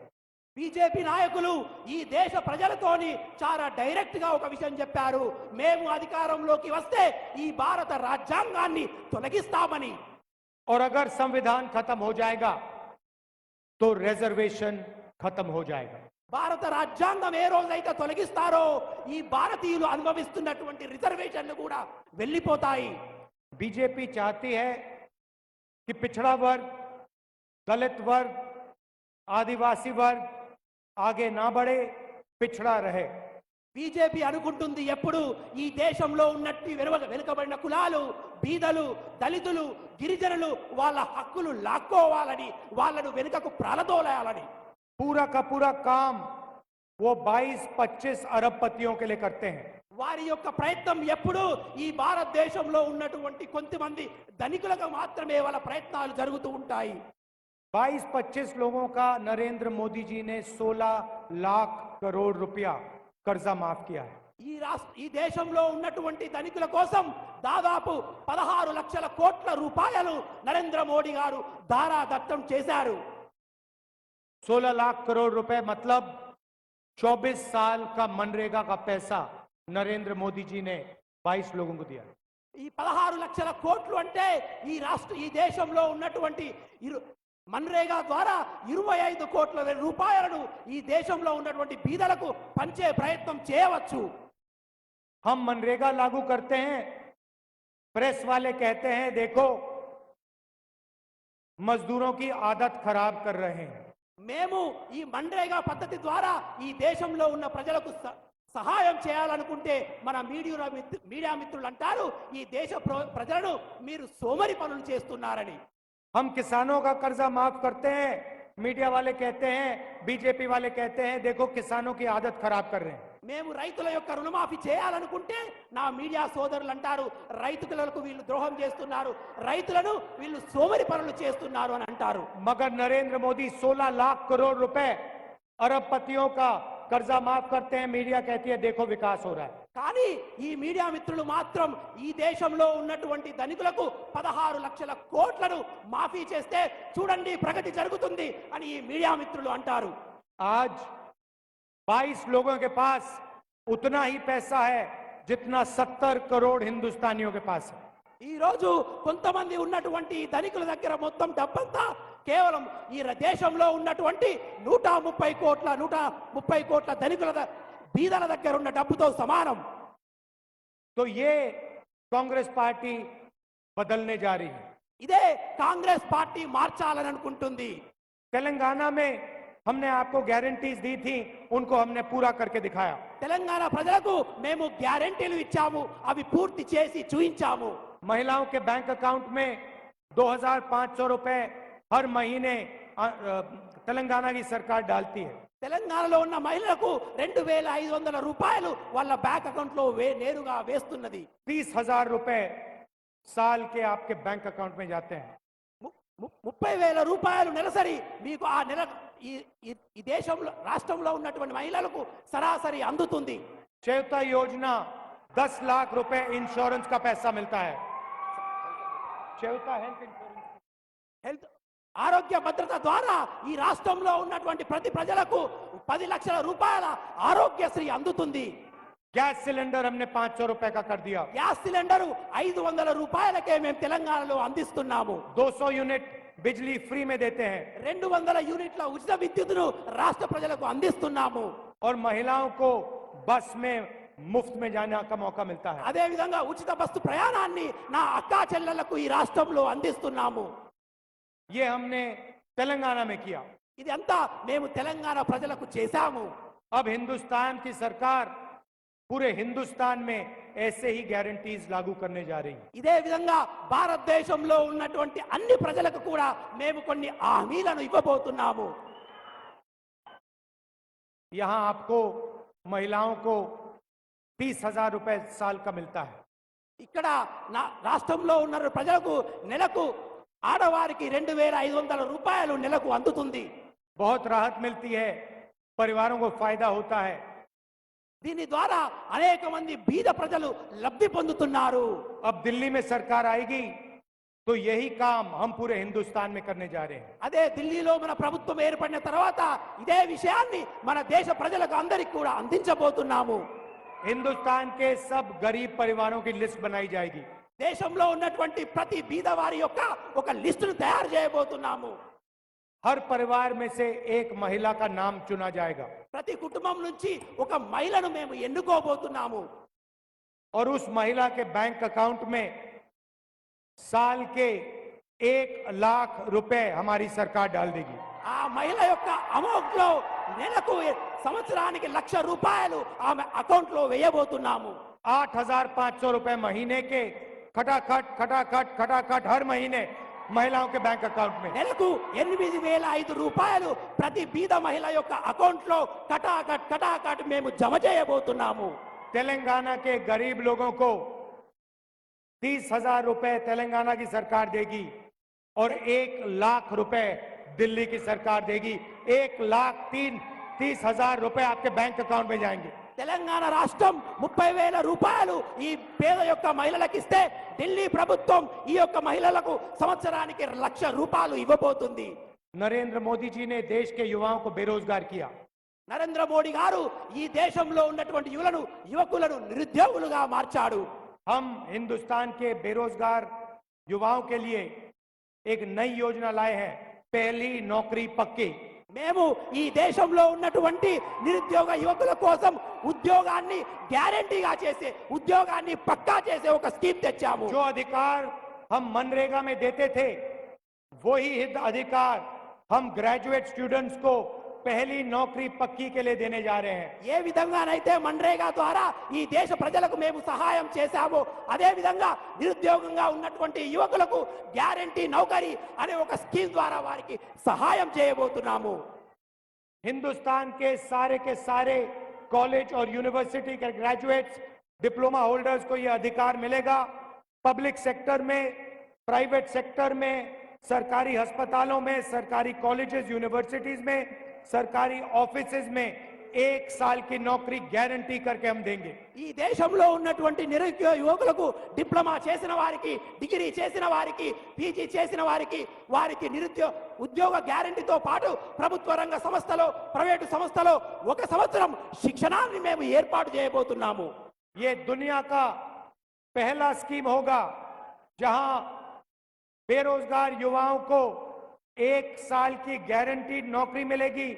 బీజేపీ నాయకులు ఈ దేశ ప్రజలతోని చాలా డైరెక్ట్ గా ఒక విషయం చెప్పారు, మేము అధికారంలోకి వస్తే ఈ భారత రాజ్యాంగాన్ని తొలగిస్తామని. और अगर संविधान खत्म हो जाएगा तो रिजर्वेशन खत्म हो जाएगा। భారత రాజ్యాంగం ఏ రోజైతే తొలగిస్తారో ఈ భారతీయులు అనుభవిస్తున్నటువంటి రిజర్వేషన్లు కూడా వెళ్ళిపోతాయి. बीजेपी चाहती है कि पिछड़ा वर्ग, दलित वर्ग, आदिवासी वर्ग आगे ना बढ़े, पिछड़ा रहे। బీజేపీ అనుకుంటుంది ఎప్పుడు ఈ దేశంలో ఉన్నట్టు వెనుకబడిన కులాలు, బీదలు, దళితులు, గిరిజనులు వాళ్ళ హక్కులు లాక్కోవాలని, వాళ్ళను వెనుకకు ప్రాలదోలాలని. पूरा का पूरा काम वो 22-25 अरबपतियों के लिए करते हैं। వారి యొక్క ప్రయత్నం ఎప్పుడు ఈ భారతదేశంలో ఉన్నటువంటి కొంతమంది ధనికులకు మాత్రమే వాళ్ళ ప్రయత్నాలు జరుగుతూ ఉంటాయి. 22-25 लोगों का नरेंद्र मोदी जी ने 16 लाख करोड़ रुपया कर्जा माफ किया है। ఈ దేశంలో ఉన్నటువంటి ధనికుల కోసం దాదాపు 16 లక్షల కోట్ల రూపాయలు నరేంద్ర మోడీ గారు దారాదత్తం చేశారు. 16 लाख करोड़ रुपए मतलब 24 साल का मनरेगा का पैसा नरेंद्र मोदी जी ने 22 लोगों को दिया। ఈ 16 లక్షల కోట్లు అంటే ఈ దేశంలో ఉన్నటువంటి మన్రేగా ద్వారా 25 కోట్ల రూపాయలను ఈ దేశంలో ఉన్నటువంటి బీదలకు పంచే ప్రయత్నం చేయవచ్చు. हम मनरेगा लागू करते हैं, प्रेस वाले कहते हैं देखो मजदूरों की आदत खराब कर रहे हैं। మేము ఈ మన్రేగా పద్ధతి ద్వారా ఈ దేశంలో ఉన్న ప్రజలకు సహాయం చేయాలనుకుంటే మన మీడియా మిత్రులు అంటారు ఈ దేశ ప్రజలను మీరు సోమరి పనులు చేస్తున్నారని. हम किसानों का कर्जा माफ करते हैं, मीडिया वाले कहते हैं, बीजेपी वाले कहते हैं देखो किसानों की आदत खराब कर रहे हैं। మేము రైతుల యొక్క రుణమాఫీ చేయాలనుకుంటే నా మీడియా సోదరులు అంటారు రైతులకు వీళ్ళు ద్రోహం చేస్తున్నారు, రైతులను వీళ్ళు సోమరి పనులు చేస్తున్నారు అని అంటారు. मगर नरेंद्र मोदी 16 लाख करोड़ रुपए अरबपतियों का कर्जा माफ करते हैं, मीडिया कहती है देखो विकास हो रहा है। కానీ ఈ మీడియా మిత్రులు మాత్రం ఈ దేశంలో ఉన్నటువంటి ధనికులకు 16 లక్షల కోట్లను మాఫీ చేస్తే చూడండి ప్రగతి జరుగుతుంది అని ఈ మీడియా మిత్రులు అంటారు. आज 22 लोगों के पास उतना ही पैसा है जितना 70 करोड़ हिंदुस्तानियों के पास है। ఈ రోజు కొంతమంది ఉన్నటువంటి ధనికుల దగ్గర మొత్తం డబ్బంతా కేవలం ఈ దేశంలో ఉన్నటువంటి 130 కోట్ల ధనికుల బీదల దగ్గర ఉన్న డబ్బుతో సమానం. तो ये कांग्रेस पार्टी बदलने जा रही है। ఇదే కాంగ్రెస్ పార్టీ మార్చాలని అనుకుంటుంది. तेलंगाना में हमने आपको गारंटीज दी थी, उनको हमने पूरा करके दिखाया। తెలంగాణ ప్రజలకు మేము గ్యారెంటీలు ఇచ్చాము, అవి పూర్తి చేసి చూయించాము. महिलाओं के बैंक अकाउंट में 2500 रुपए हर महीने तेलंगाना की सरकार डालती है। తెలంగాణలో ఉన్న మహిళలకు 2500 రూపాయలు వాళ్ళ బ్యాంక్ అకౌంట్ లో నేరుగా వేస్తున్నది. 30,000 रुपए साल के आपके बैंक अकाउंट में जाते हैं। 30,000 రూపాయలు నెలసరి మీకు ఆ నెల ఈ దేశంలో రాష్ట్రంలో ఉన్నటువంటి మహిళలకు సరాసరి అందుతుంది. चेता योजना 10 लाख रुपए इंश्योरेंस का पैसा मिलता है। चेता हेल्थ इंश्योरेंस ఆరోగ్య భద్రత ద్వారా ఈ రాష్ట్రంలో ఉన్నటువంటి ప్రతి ప్రజలకు 10 లక్షల రూపాయల ఆరోగ్యశ్రీ అందుతుంది. गैस सिलेंडर हमने 500 रुपए का कर दिया। గ్యాస్ సిలిండర్ 500 రూపాయలకే మేము తెలంగాణలో అందిస్తున్నాము. 200 यूनिट बिजली फ्री में देते हैं 200 యూనిట్ల ఉచిత విద్యుత్తును రాష్ట్ర ప్రజలకు అందిస్తున్నాము. और महिलाओं को बस में मुफ्त में जाने का मौका मिलता है। అదే విధంగా ఉచిత బస్సు ప్రయాణాన్ని నా అక్కా చెల్లెళ్లకు ఈ రాష్ట్రంలో అందిస్తున్నాము. ये हमने तेलंगाना में किया। ఇది అంతా మేము తెలంగాణ ప్రజలకు చేశాము. अब हिंदुस्तान की सरकार पूरे हिंदुस्तान में ऐसे ही गारंटीज लागू करने जा रही है। ఇదే విధంగా భారతదేశంలో ఉన్నటువంటి అన్ని ప్రజలకు కూడా మేము కొన్ని హామీలను ఇవ్వబోతున్నాము. यहाँ आपको महिलाओं को 30,000 रुपए साल का मिलता है। ఇక్కడ నా రాష్ట్రంలో ఉన్న ప్రజలకు నెలకు ఆడవారికి 2500 రూపాయలు నెలకు అందుతుంది. बहुत राहत मिलती है, परिवारों को फायदा होता है। దీని ద్వారా అనేక మంది బీద ప్రజలు లబ్ధి పొందుతున్నారు. अब दिल्ली में सरकार आएगी तो यही काम हम पूरे हिंदुस्तान में करने जा रहे हैं। అదే ఢిల్లీలో మన ప్రభుత్వం ఏర్పడిన తర్వాత ఇదే విషయాన్ని మన దేశ ప్రజలకు అందరికీ కూడా అందించబోతున్నాము. हिंदुस्तान के सब गरीब परिवारों की लिस्ट बनाई जाएगी। దేశంలో ఉన్నటువంటి ప్రతి బీద వారి యొక్క ఒక లిస్టును తయారు చేయబోతున్నాము. हर परिवार में से एक महिला का नाम चुना जाएगा ప్రతి కుటుంబం నుంచి ఒక మహిళను మేము ఎన్నుకోబోతున్నాము. और उस महिला के बैंक अकाउंट में साल के 1,00,000 रुपए हमारी सरकार डाल देगी। ఆ మహిళ యొక్క అమౌంట్ లో నెలకు సంవత్సరానికి 1,00,000 రూపాయలు ఆమె అకౌంట్ లో వేయబోతున్నాము. 8,500 रुपए महीने के खटाखट हर महीने महिलाओं के बैंक अकाउंट में। నెలకు 8,005 రూపాయలు ప్రతి బీద మహిళ యొక్క అకౌంట్ లో కటాకట్ మేము జమ చేయబోతున్నాము. तेलंगाना के गरीब लोगों को 30,000 रुपए तेलंगाना की सरकार देगी और 1,00,000 रुपए दिल्ली की सरकार देगी। 1,30,000 रुपए आपके बैंक अकाउंट में जाएंगे। తెలంగాణ రాష్ట్రం 30,000 రూపాయలు ఈ పేద యొక్క మహిళలకు ఇస్తే ఢిల్లీ ప్రభుత్వం ఈ యొక్క మహిళలకు సంవత్సరానికి 1,00,000 రూపాయలు ఇవ్వబోతుంది. नरेंद्र मोदी जी ने देश के युवाओं को बेरोजगार किया। నరేంద్ర మోడీ గారు ఈ దేశంలో ఉన్నటువంటి యువకులను నిరుద్యోగులుగా మార్చాడు. हम हिंदुस्तान के बेरोजगार युवाओं के लिए एक नई योजना लाए हैं, पहली नौकरी पक्की। మేము ఈ దేశంలో ఉన్నటువంటి నిరుద్యోగ యువకుల కోసం ఉద్యోగాన్ని గ్యారెంటీగా చేసే ఉద్యోగాన్ని పక్కా చేసే ఒక స్కీమ్ తెచ్చాము. जो अधिकार हम मनरेगा में देते थे वही अधिकार हम ग्रेजुएट स्टूडेंट्स को पहली नौकरी पक्की के लिए देने जा रहे हैं। ఏ విధంగానైతే మన్రేగా ద్వారా ఈ దేశ ప్రజలకు మేము సహాయం చేశామో అదే విధంగా నిరుద్యోగంగా ఉన్నటువంటి యువకులకు గ్యారెంటీ నౌకరీ అనే ఒక స్కీమ్ ద్వారా వారికి సహాయం చేయబోతున్నాము. हिंदुस्तान के सारे कॉलेज और यूनिवर्सिटी के ग्रेजुएट्स डिप्लोमा होल्डर्स को यह अधिकार मिलेगा। पब्लिक सेक्टर में, प्राइवेट सेक्टर में, सरकारी अस्पतालों में, सरकारी कॉलेजेस यूनिवर्सिटीज में, सरकारी ऑफिसेज में 1 साल की नौकरी गारंटी करके हम देंगे। ఈ దేశంలో ఉన్నటువంటి నిరుద్యోగ యువకులకు డిప్లొమా చేసిన వారికి, డిగ్రీ చేసిన వారికి, పీజీ చేసిన వారికి ఉద్యోగ గ్యారెంటీతో పాటు ప్రభుత్వ రంగ సంస్థలో, ప్రైవేటు సంస్థలో 1 సంవత్సరం శిక్షణాన్ని మేము ఏర్పాటు చేయబోతున్నాము. ये दुनिया का पहला स्कीम होगा जहां बेरोजगार युवाओं को 1 साल की गारंटीड नौकरी मिलेगी,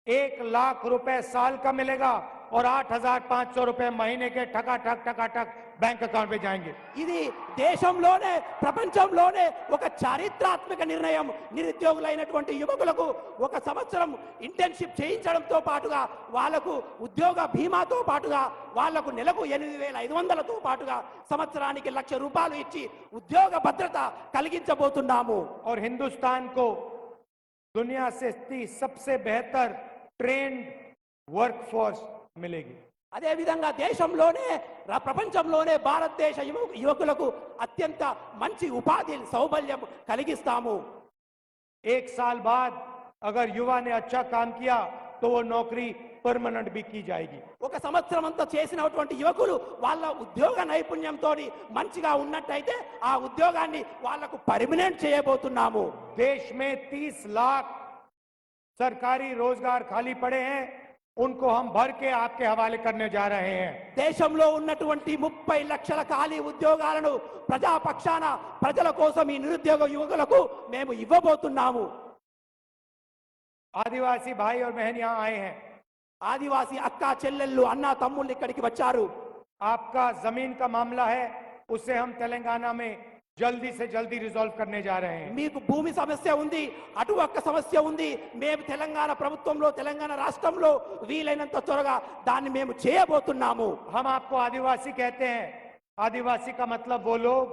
1,00,000 रुपए साल का मिलेगा और 8,500 रुपए महीने के ठकाठक बैंक अकाउंट में जाएंगे। ఇది దేశంలోనే ప్రపంచంలోనే ఒక చారిత్రాత్మక నిర్ణయం. నిరుద్యోగులైనటువంటి యువకులకు 1 సంవత్సరం ఇంటర్న్షిప్ చేయించడంతో పాటుగా వాళ్లకు ఉద్యోగ బీమాతో పాటుగా వాళ్లకు నెలకు 8,500తో పాటుగా సంవత్సరానికి 1,00,000 రూపాయలు ఇచ్చి ఉద్యోగ భద్రత కలిగించబోతున్నాము. और हिंदुस्तान को दुनिया से सबसे बेहतर ट्रेंड वर्कफोर्स मिलेगी। అదే విధంగా దేశంలోనే ప్రపంచంలోనే భారతదేశ యువకులకు అత్యంత మంచి ఉపాధి సౌబల్యం కలిగిస్తాము. 1 साल बाद अगर युवा ने अच्छा काम किया तो वो नौकरी परमानेंट भी की जाएगी। 1 సంవత్సరం అంతా చేసినటువంటి యువకులు వాళ్ళ ఉద్యోగ నైపుణ్యంతో మంచిగా ఉన్నట్టయితే ఆ ఉద్యోగాన్ని వాళ్లకు పర్మనెంట్ చేయబోతున్నాము. देश में 30 लाख सरकारी रोजगार खाली पड़े हैं, उनको हम भर के आपके हवाले करने जा रहे हैं। దేశంలో ఉన్నటువంటి 30 లక్షల ఖాళీ ఉద్యోగాలను ప్రజాపక్షాన ప్రజల కోసం ఈ నిరుద్యోగ యువకులకు మేము ఇవ్వబోతున్నాము. आदिवासी भाई और बहन यहाँ आए हैं। ఆదివాసీ అక్క చెల్లెళ్ళు అన్న తమ్ముళ్ళు ఇక్కడికి వచ్చారు. आपका जमीन का मामला है, उससे हम तेलंगाना में जल्दी से जल्दी रिजॉल्व करने जा रहे हैं। మీకు భూమి సమస్య ఉంది, అటు ఒక్క సమస్య ఉంది. మేము తెలంగాణ ప్రభుత్వంలో, తెలంగాణ రాష్ట్రంలో వీలైనంత త్వరగా దాన్ని మేము చేయబోతున్నాము. हम आपको आदिवासी कहते हैं। आदिवासी का मतलब वो लोग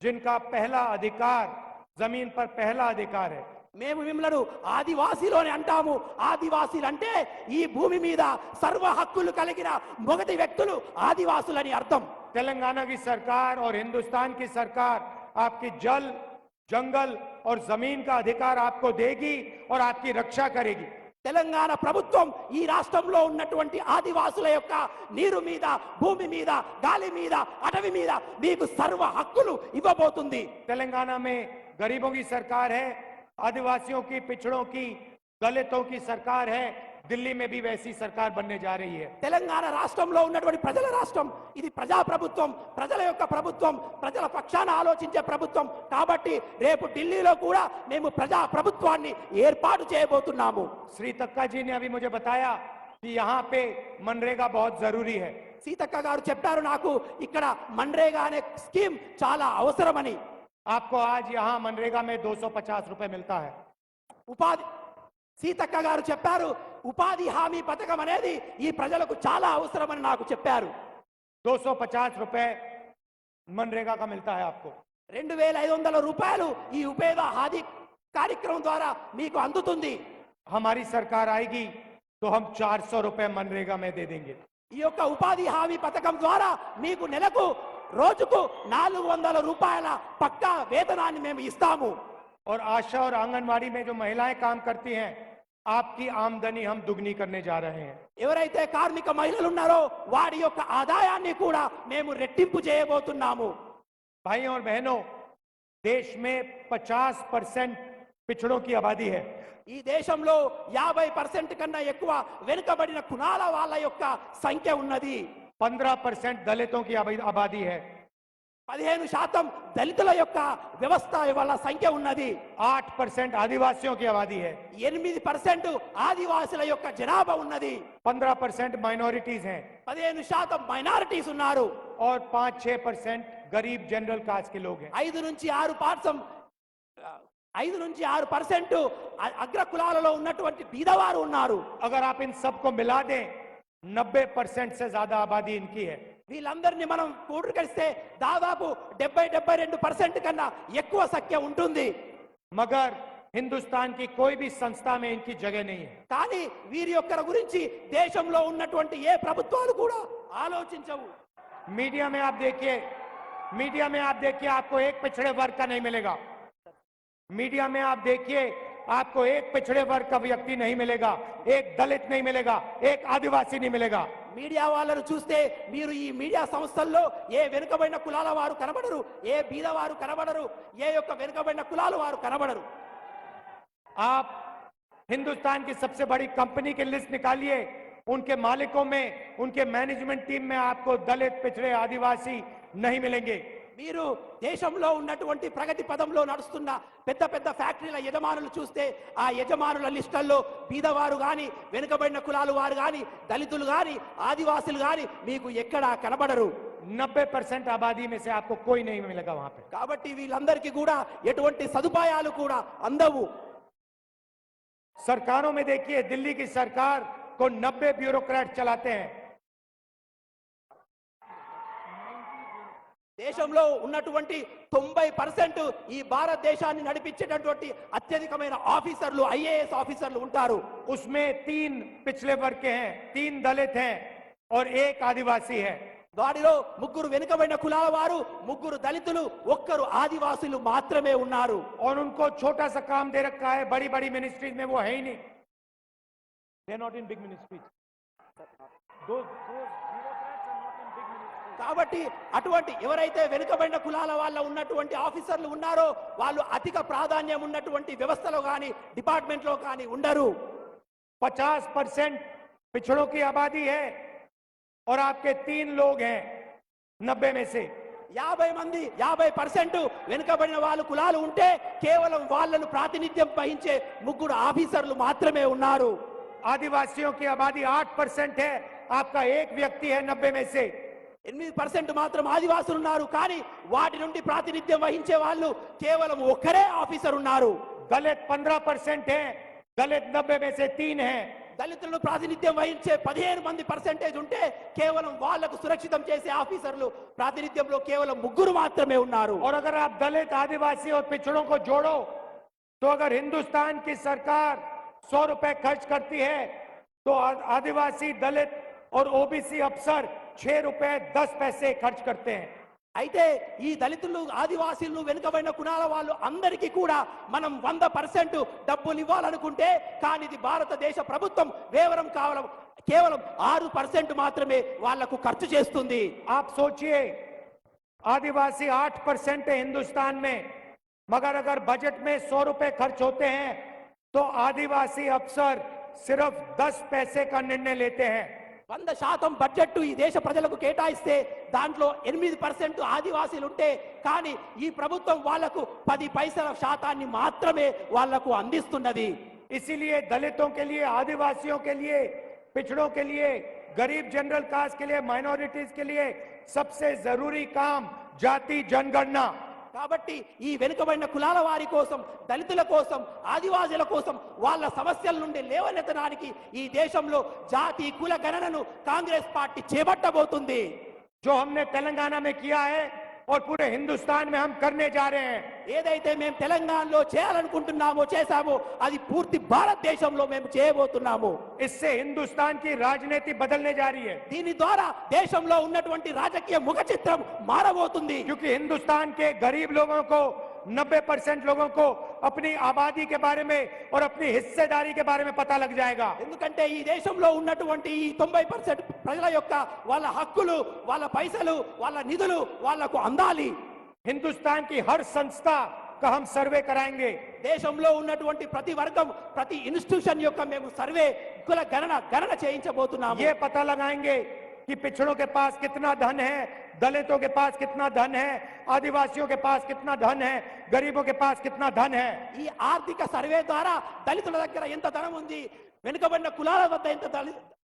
जिनका पहला अधिकार, जमीन पर पहला अधिकार है। మేము మిమ్మల్ని ఆదివాసీలోనే అంటాము. ఆదివాసీలు అంటే ఈ భూమి మీద సర్వ హక్కులు కలిగిన మొదటి వ్యక్తులు ఆదివాసులని అర్థం. तेलंगाना की सरकार और हिंदुस्तान की सरकार आपकी जल, जंगल और जमीन का अधिकार आपको देगी और आपकी रक्षा करेगी। తెలంగాణ ప్రభుత్వం ఈ రాష్ట్రంలో ఉన్నటువంటి ఆదివాసుల యొక్క నీరు మీద, భూమి మీద, గాలి మీద, అటవీ మీద మీకు సర్వ హక్కులు ఇవ్వబోతుంది. तेलंगाना में गरीबों की सरकार है, आदिवासियों की, पिछड़ों की, दलितों की सरकार है। दिल्ली में भी वैसी सरकार बनने जा रही है। తెలంగాణ రాష్ట్రంలో ఉన్నటువంటి ప్రజల రాష్ట్రం ఇది. ప్రజా ప్రభుత్వం, ప్రజల యొక్క ప్రభుత్వం, ప్రజల పక్షాన ఆలోచించే ప్రభుత్వం. కాబట్టి రేపు ఢిల్లీలో కూడా మేము ప్రజా ప్రభుత్వాన్ని ఏర్పాటు చేయబోతున్నాము. श्री तक्का जी ने अभी मुझे बताया कि यहाँ पे मनरेगा बहुत जरूरी है। సీతక్క గారు చెప్పారు నాకు ఇక్కడ మన్రేగా అనే స్కీమ్ చాలా అవసరమని. आपको आज यहां मनरेगा में 250 रुपए मिलता है। ఉపాధి సీతక్క గారు చెప్పారు ఉపాధి హామీ పథకం అనేది ఈ ప్రజలకు చాలా అవసరమని నాకు చెప్పారు 250 रुपए मनरेगा का मिलता है आपको। 2500 రూపాయలు ఈ ఉపేద హామీ కార్యక్రమం ద్వారా మీకు అందుతుంది हमारी सरकार आएगी तो हम 400 रुपए मनरेगा में दे देंगे। ఈ యొక్క ఉపాధి హామీ పథకం ద్వారా మీకు నెలకు రోజుకు 400 రూపాయల పక్కా వేతనాన్ని మేము ఇస్తాము और आशा और आंगनवाड़ी में जो महिलाएं काम करती हैं, आपकी आमदनी हम दुगनी करने जा रहे हैं। ఎవరైతే కార్మిక మహిళలు ఉన్నారో వారి యొక్క ఆదాయాన్ని కూడా మేము రెట్టింపు చేయబోతున్నాము भाइयों और बहनों, देश में 50% पिछड़ों की आबादी है। ఈ దేశంలో 50% కన్నా ఎక్కువ వెనుకబడిన కులాల వాళ్ళ యొక్క సంఖ్య ఉన్నది 15% दलितों की आबादी है। 15% దళితుల యొక్క వ్యవస్థ వాళ్ళ సంఖ్య ఉన్నది 8% आदिवासियों की आबादी है। 8% ఆదివాసుల యొక్క జనాభా ఉన్నది 15% माइनॉरिटीज हैं 15% మైనారిటీస్ ఉన్నారు और 5-6% गरीब जनरल कास्ट के लोग हैं। 5-6% అగ్ర కులాలలో ఉన్నటువంటి బీదవారు ఉన్నారు अगर आप इन सबको मिला दें, 90% से ज्यादा आबादी इनकी है। వీళ్ళందరినీ మనం కూడగలిస్తే దాదాపు 70-72% కన్నా ఎక్కువ సంఖ్య ఉంటుంది मगर हिंदुस्तान की कोई भी संस्था में इनकी जगह नहीं है। కానీ వీరి యొక్క గురించి దేశంలో ఉన్నటువంటి ఏ ప్రభుత్వాలు కూడా ఆలోచించవు मीडिया में आप देखिए आपको एक पिछड़े वर्ग का नहीं मिलेगा। मीडिया में आप देखिए आपको एक पिछड़े वर्ग का व्यक्ति नहीं मिलेगा, एक दलित नहीं मिलेगा, एक आदिवासी नहीं मिलेगा। మీడియా వాళ్ళను చూస్తే మీరు ఈ మీడియా సంస్థల్లో ఏ వెనుకబడిన కులాల వారు కనబడరు ఏ బీదవారు కనబడరు ఏ యొక్క వెనుకబడిన కులాల వారు కనబడరు आप हिंदुस्तान की सबसे बड़ी कंपनी की लिस्ट निकालिए, उनके मालिकों में, उनके मैनेजमेंट टीम में आपको दलित, पिछड़े, आदिवासी नहीं मिलेंगे। మీరు దేశంలో ఉన్నటువంటి ప్రగతి పదంలో నడుస్తున్న పెద్ద పెద్ద ఫ్యాక్టరీల యజమానులు చూస్తే ఆ యజమానుల లిస్టుల్లో బీదవారు గాని వెనుకబడిన కులాలు వారు గాని దళితులు గాని ఆదివాసులు గాని మీకు ఎక్కడా కనబడరు 90% आबादी में से आपको कोई नहीं मिलेगा वहां पे। కాబట్టి వీళ్ళందరికీ కూడా ఎటువంటి సదుపాయాలు కూడా అందవు सरकारों में देखिए, दिल्ली की सरकार को 90 ब्यूरोक्रेट चलाते हैं। దేశంలో ఉన్నటువంటి 90% ఈ భారతదేశాన్ని నడిపించేటటువంటి అత్యధికమైన ఆఫీసర్లు ఐఏఎస్ ఆఫీసర్లు ఉంటారు उसमें 3 पिछले वर्ग के हैं, 3 दलित हैं और 1 आदिवासी है। వారిలో 3 వెనుకబడిన కులాల వారు 3 దళితులు 1 ఆదివాసులు మాత్రమే ఉన్నారు और उनको छोटा सा काम दे रखा है, बड़ी बड़ी मिनिस्ट्रीज में वो है ही नहीं। They not in big ministries. కాబట్టి అటువంటి ఎవరైతే వెనుకబడిన కులాల వాళ్ళ ఉన్నటువంటి ఆఫీసర్లు ఉన్నారో వాళ్ళు అధిక ప్రాధాన్యం ఉన్నటువంటి వ్యవస్థలో గాని డిపార్ట్మెంట్ లో గాని ఉండరు 50% पिछड़ों की आबादी है और आपके 3 लोग हैं 90 में से। 50% వెనుకబడిన వాళ్ళు కులాలు ఉంటే కేవలం వాళ్ళను ప్రాతినిధ్యం వహించే 3 ఆఫీసర్లు మాత్రమే ఉన్నారు आदिवासियों की आबादी 8% है, आपका एक व्यक्ति है 90 में से। 8% మాత్రం ఆదివాసులు ఉన్నారు కానీ వాటి నుండి ప్రాతినిధ్యం వహించే వాళ్ళు కేవలం ఒక్కరే ఆఫీసర్ ఉన్నారు दलित 15% है, दलित 90 में से 3 हैं। దళితులను ప్రాతినిధ్యం వహించే 15% ఉంటే కేవలం వాళ్లకు సురక్షితం చేసే ఆఫీసర్లు ప్రాతినిధ్యంలో కేవలం 3 మాత్రమే ఉన్నారు और अगर आप दलित, आदिवासी और पिछड़ों को जोड़ो तो अगर हिंदुस्तान की सरकार 100 रुपए खर्च करती है तो आदिवासी, दलित और ओबीसी अफसर 6 रुपए 10 पैसे खर्च करते हैं। అయితే ఈ దళితులు ఆదివాసీలు వెనుకబడిన కులాల వాళ్ళు అందరికీ కూడా మనం 100% డబ్బులు ఇవ్వాలనుకుంటే కానీ ఇది భారతదేశ ప్రభుత్వం కేవలం 6% మాత్రమే వాళ్లకు ఖర్చు చేస్తుంది आप सोचिए, आदिवासी 8% है हिंदुस्तान में, मगर अगर बजट में 100 रुपए खर्च होते हैं तो आदिवासी अफसर सिर्फ 10 पैसे का निर्णय लेते हैं। 100% బడ్జెట్ ఈ దేశ ప్రజలకు కేటాయిస్తే దాంట్లో 8% ఆదివాసీలు ఉంటే కానీ ఈ ప్రభుత్వం వాళ్లకు 10 పైసల శాతాన్ని మాత్రమే వాళ్లకు అందిస్తున్నది इसीलिए दलितों के लिए, आदिवासियों के लिए, पिछड़ों के लिए, गरीब जनरल कास्ट के लिए, माइनॉरिटीज के लिए सबसे जरूरी काम जाति जनगणना కాబట్టి ఈ వెనుకబడిన కులాల వారి కోసం, దళితుల కోసం, ఆదివాసీల కోసం వాళ్ళ సమస్యల నుండి లేవనెత్తడానికి ఈ దేశంలో జాతి కుల గణనను కాంగ్రెస్ పార్టీ చేపట్టబోతుంది. जो हमने तेलंगाना में किया है और पूरे हिंदुस्तान में हम करने जा रहे हैं। ఏదైతే మేము తెలంగాణలో చేయాలనుకుంటున్నామో చేశామో అది పూర్తి భారతదేశంలో మేము చేయబోతున్నాము. इससे हिंदुस्तान की राजनीति बदलने जा रही है, దీని ద్వారా దేశంలో ఉన్నటువంటి రాజకీయ ముఖ చిత్రం మారబోతుంది. क्योंकि हिंदुस्तान के गरीब लोगों को 90% लोगों को अपनी आबादी के बारे में और अपनी हिस्सेदारी के बारे में पता लग जाएगा। ఎందుకంటే ఈ దేశంలో ఉన్నటువంటి ఈ 90% ప్రజల యొక్క వాళ్ళ హక్కులు, వాళ్ళ పైసలు, వాళ్ళ నిధులు వాళ్ళకు అందాలి. हिंदुस्तान की हर संस्था का हम सर्वे कराएंगे। దేశంలో ఉన్నటువంటి ప్రతి వర్గం, ప్రతి ఇన్స్టిట్యూషన్ యొక్క మేము సర్వే కుల గణన చేయించబోతున్నాము. ये पता लगाएंगे कि पिछड़ों के पास कितना धन है, दलितों के पास कितना धन है, आदिवासियों के पास कितना धन है, गरीबों के पास कितना धन है। ఈ ఆర్థిక సర్వే ద్వారా దళితుల దగ్గర ఎంత ధనం ఉంది, వెనుకబడిన కులాల వద్ద ఎంత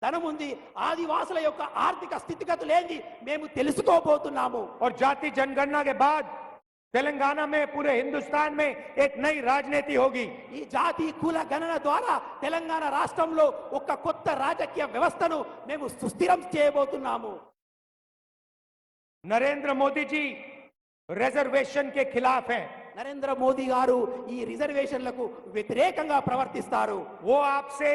ధనం ఉంది, ఆదివాసుల యొక్క ఆర్థిక స్థితిగతులు ఏంది మేము తెలుసుకోబోతున్నాము. और जाति जनगणना के बाद तेलंगाना में, पूरे हिंदुस्तान में एक नई राजनीति होगी। ఈ జాతి కుల గణన ద్వారా తెలంగాణ రాష్ట్రంలో ఒక కొత్త రాజకీయ వ్యవస్థను మేము సుస్థిరం చేయబోతున్నాము. नरेंद्र मोदी जी रिजर्वेशन के खिलाफ हैं। నరేంద్ర మోదీ గారు ఈ రిజర్వేషన్లకు వ్యతిరేకంగా ప్రవర్తిస్తారు. वो आपसे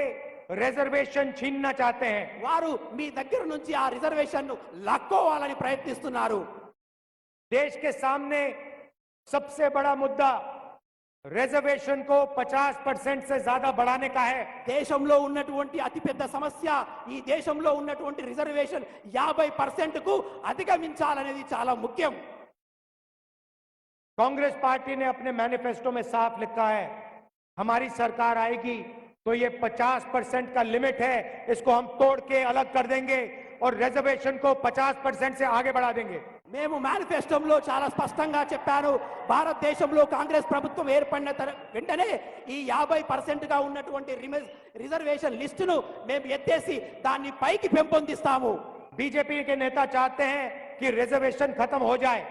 रिजर्वेशन छीनना चाहते हैं। వారు మీ దగ్గర నుంచి ఆ రిజర్వేషన్ ను లాక్కోవాలని ప్రయత్నిస్తున్నారు. देश के सामने सबसे बड़ा मुद्दा रिजर्वेशन को 50% से ज्यादा बढ़ाने का है। దేశంలో ఉన్నటువంటి అతిపెద్ద సమస్య ఈ దేశంలో ఉన్నటువంటి రిజర్వేషన్ 50% కు అధిగమించాలనేది చాలా ముఖ్యం. कांग्रेस पार्टी ने अपने मैनिफेस्टो में साफ लिखा है, हमारी सरकार आएगी तो ये 50% का लिमिट है, इसको हम तोड़ के अलग कर देंगे और रिजर्वेशन को 50% से आगे बढ़ा देंगे। మేము మేనిఫెస్టోలో చాలా స్పష్టంగా చెప్పాను, భారతదేశంలో కాంగ్రెస్ ప్రభుత్వం ఏర్పడిన వెంటనే ఈ 50% గా ఉన్నటువంటి రిజర్వేషన్ లిస్టును మేము ఎత్తేసి దాన్ని పైకి పెంపొందిస్తాము. बीजेपी के नेता चाहते हैं कि रिजर्वेशन खत्म हो जाए।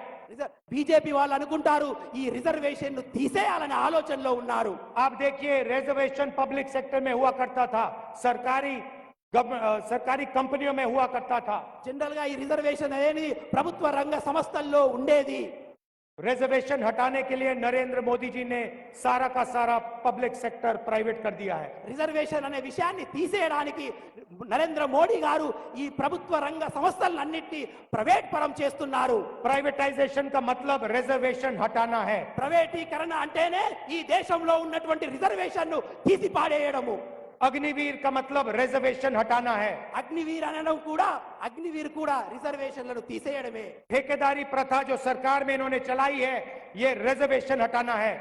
బీజేపీ వాళ్ళు అనుకుంటారు ఈ రిజర్వేషన్ ను తీసేయాలనే ఆలోచనలో ఉన్నారు. आप देखिए, रिजर्वेशन पब्लिक सेक्टर में हुआ करता था, सरकारी कंपनियों में हुआ करता था। జనరల్ గా ఈ రిజర్వేషన్ అనేది ప్రభుత్వ రంగ సంస్థల్లో ఉండేది. रिजर्वेशन हटाने के लिए नरेंद्र मोदी जी ने सारा का सारा पब्लिक सेक्टर प्राइवेट कर दिया है। రిజర్వేషన్ అనే విషయాన్ని తీసేయడానికి నరేంద్ర మోడీ గారు ఈ ప్రభుత్వ రంగ సంస్థలన్నింటినీ ప్రైవేట్ పరం చేస్తున్నారు. प्राइवेटाइजेशन का मतलब रिजर्वेशन हटाना है। ప్రైవేటీకరణ అంటేనే ఈ దేశంలో ఉన్నటువంటి రిజర్వేషన్ ను తీసి పాడేయడము. अग्निवीर का मतलब रिजर्वेशन हटाना है। అగ్నివీర్ కూడా రిజర్వేషన్లను తీసేయడమే. ठेकेदारी प्रथा जो सरकार में इन्होंने चलाई है, ये रिजर्वेशन हटाना है।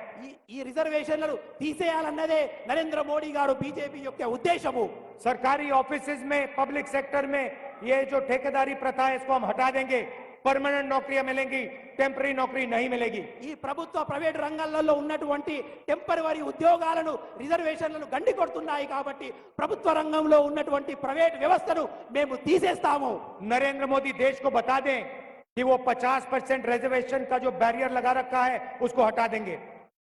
ఈ రిజర్వేషన్లను తీసేయాలన్నదే నరేంద్ర మోడీ గారు బీజేపీ యొక్క ఉద్దేశము. सरकारी ऑफिसेज में, पब्लिक सेक्टर में ये जो ठेकेदारी प्रथा है, इसको हम हटा देंगे। परमानेंट नौकरियां मिलेंगी, टेम्पररी नौकरी नहीं मिलेगी। ఈ ప్రభుత్వ ప్రైవేట్ రంగాలలో ఉన్నటువంటి టెంపరరీ ఉద్యోగాలను రిజర్వేషన్లను గండి కొడుతున్నాయి కాబట్టి ప్రభుత్వ రంగంలో ఉన్నటువంటి ప్రైవేట్ వ్యవస్థను మేము తీసేస్తాము. नरेंद्र मोदी देश को बता दें कि वो 50% रिजर्वेशन का जो बैरियर लगा रखा है, उसको हटा देंगे।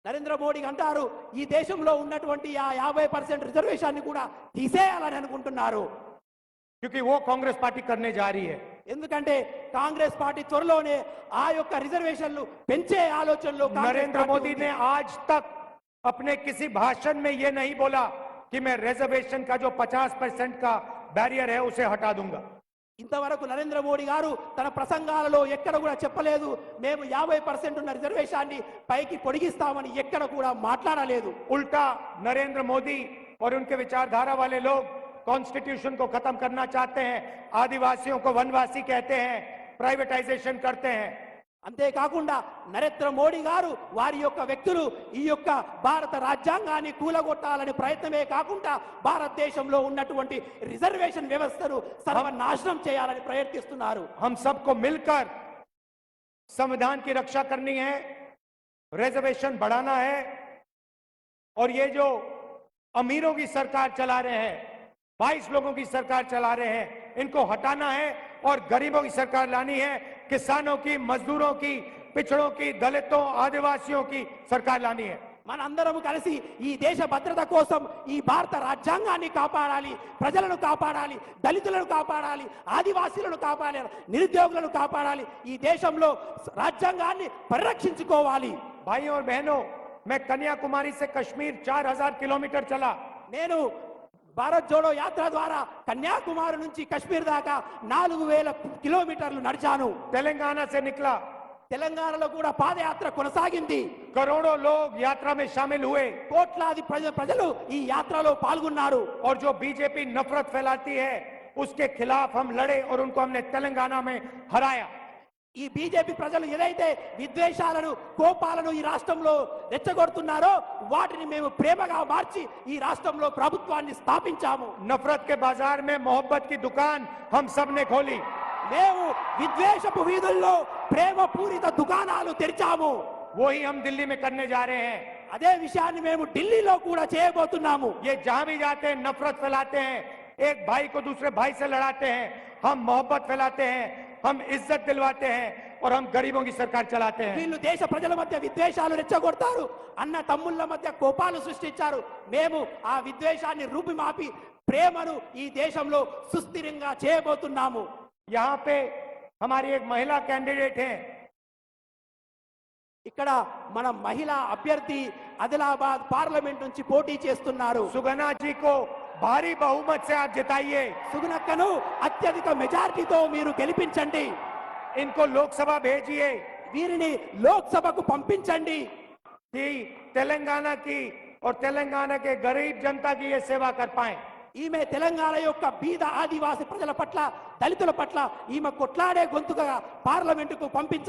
నరేంద్ర మోడీ అంటారు ఈ దేశంలో ఉన్నటువంటి ఆ 50% రిజర్వేషన్ కూడా తీసేయాలని అనుకుంటున్నారు. क्योंकि वो कांग्रेस पार्टी करने जा रही है। ఎందుకంటే కాంగ్రెస్ పార్టీ త్వరలోనే ఆ యొక్క రిజర్వేషన్లు పెంచే ఆలోచనలో नरेंद्र मोदी ने आज तक अपने किसी भाषण में ये नहीं बोला कि मैं रिजर्वेशन का जो 50% का बैरियर है उसे हटा दूंगा। ఇంతవరకు నరేంద్ర మోడీ గారు తన ప్రసంగాలలో ఎక్కడ కూడా చెప్పలేదు మేము 50% ఉన్న రిజర్వేషన్ని పైకి పొడిగిస్తామని ఎక్కడ కూడా మాట్లాడలేదు. उल्टा नरेंद्र मोदी और उनके विचारधारा वाले लोग कॉन्स्टिट्यूशन को खत्म करना चाहते हैं, आदिवासियों को वनवासी कहते हैं, प्राइवेटाइजेशन करते हैं। అంతేకాకుండా నరేంద్ర మోడీ గారు వారి యొక్క వ్యక్తులు ఈ యొక్క భారత రాజ్యాంగాన్ని కూలగొట్టాలని ప్రయత్నమే కాకుండా భారతదేశంలో ఉన్నటువంటి రిజర్వేషన్ వ్యవస్థను సర్వనాశనం చేయాలని ప్రయత్నిస్తున్నారు. हम सबको मिलकर संविधान की रक्षा करनी है, रिजर्वेशन बढ़ाना है और ये जो अमीरों की सरकार चला रहे हैं, 22 लोगों की सरकार चला रहे हैं, इनको हटाना है और गरीबों की सरकार लानी है। किसानों की, मजदूरों की, पिछड़ों की, दलितों, आदिवासियों की सरकार लानी है। మనందరం కలిసి ఈ దేశ భద్రత కోసం ఈ భారత రాజ్యాంగాన్ని కాపాడాలి, ప్రజలను కాపాడాలి, దళితులను కాపాడాలి, ఆదివాసీలను కాపాడాలి, నిరుద్యోగులను కాపాడాలి, ఈ దేశంలో రాజ్యాంగాన్ని పరిరక్షించుకోవాలి। भाइयों और बहनों, मैं कन्याकुमारी से कश्मीर 4000 किलोमीटर चला। నేను భారత్ జోడో యాత్ర ద్వారా కన్యాకుమారి నుంచి కశ్మీర్ దాకా 4000 కిలోమీటర్లు నడిచాను। तेलंगाना से निकला। తెలంగాణలో కూడా పాదయాత్ర కొనసాగింది। करोड़ों लोग यात्रा में शामिल हुए। కోట్లాది ప్రజలు ఈ యాత్రలో పాల్గొన్నారు। और जो बीजेपी नफरत फैलाती है उसके खिलाफ हम लड़े और उनको हमने तेलंगाना में हराया। ఈ బీజేపీ ప్రజలు ఏదైతే విద్వేషాలను, కోపాలను ఈ రాష్ట్రంలో రెచ్చగొడుతున్నారో వాటిని మేము ప్రేమగా మార్చి ఈ రాష్ట్రంలో ప్రభుత్వాన్ని స్థాపించాము। नफरत के बाजार में मोहब्बत की दुकान हम सब ने खोली। మేము విద్వేషపు వీధుల్లో ప్రేమ పూరిత దుకాణాలు తెరిచాము। वही हम दिल्ली में करने जा रहे हैं। అదే విషయాన్ని మేము ఢిల్లీలో కూడా చేయబోతున్నాము। ये जहां भी जाते हैं नफरत फैलाते हैं, एक भाई को दूसरे भाई से लड़ाते हैं। हम मोहब्बत फैलाते हैं, हम इज्जत दिलवाते हैं और हम गरीबों की सरकार चलाते हैं। వీళ్ళు దేశ ప్రజల మధ్య విద్వేషాలు రెచ్చగొడతారు, అన్న తమ్ముళ్ళ మధ్య కోపాలు సృష్టించారు। మేము ఆ విద్వేషాన్ని రూపుమాపి ప్రేమను ఈ దేశంలో సుస్థిరంగా చేయబోతున్నాము। यहाँ पे हमारी एक महिला कैंडिडेट है। ఇక్కడ మన మహిళా అభ్యర్థి ఆదిలాబాద్ పార్లమెంట్ నుంచి పోటీ చేస్తున్నారు। सुगना जी को भारी बहुमत से आप जिताइए। సుగుణక్కను అత్యధిక మెజారిటీతో మీరు గెలిపించండి। इनको लोकसभा भेजिए వీరిని లోక్సభకు పంపించండి। कि तेलंगाना की और तेलंगाना के गरीब जनता की ये सेवा कर पाए। ఈమె తెలంగాణ యొక్క బీద ఆదివాసి ప్రజల పట్ల, దళితుల పట్ల ఈమె కొట్లాడే గొంతుగా పార్లమెంటుకు పంపించాలి।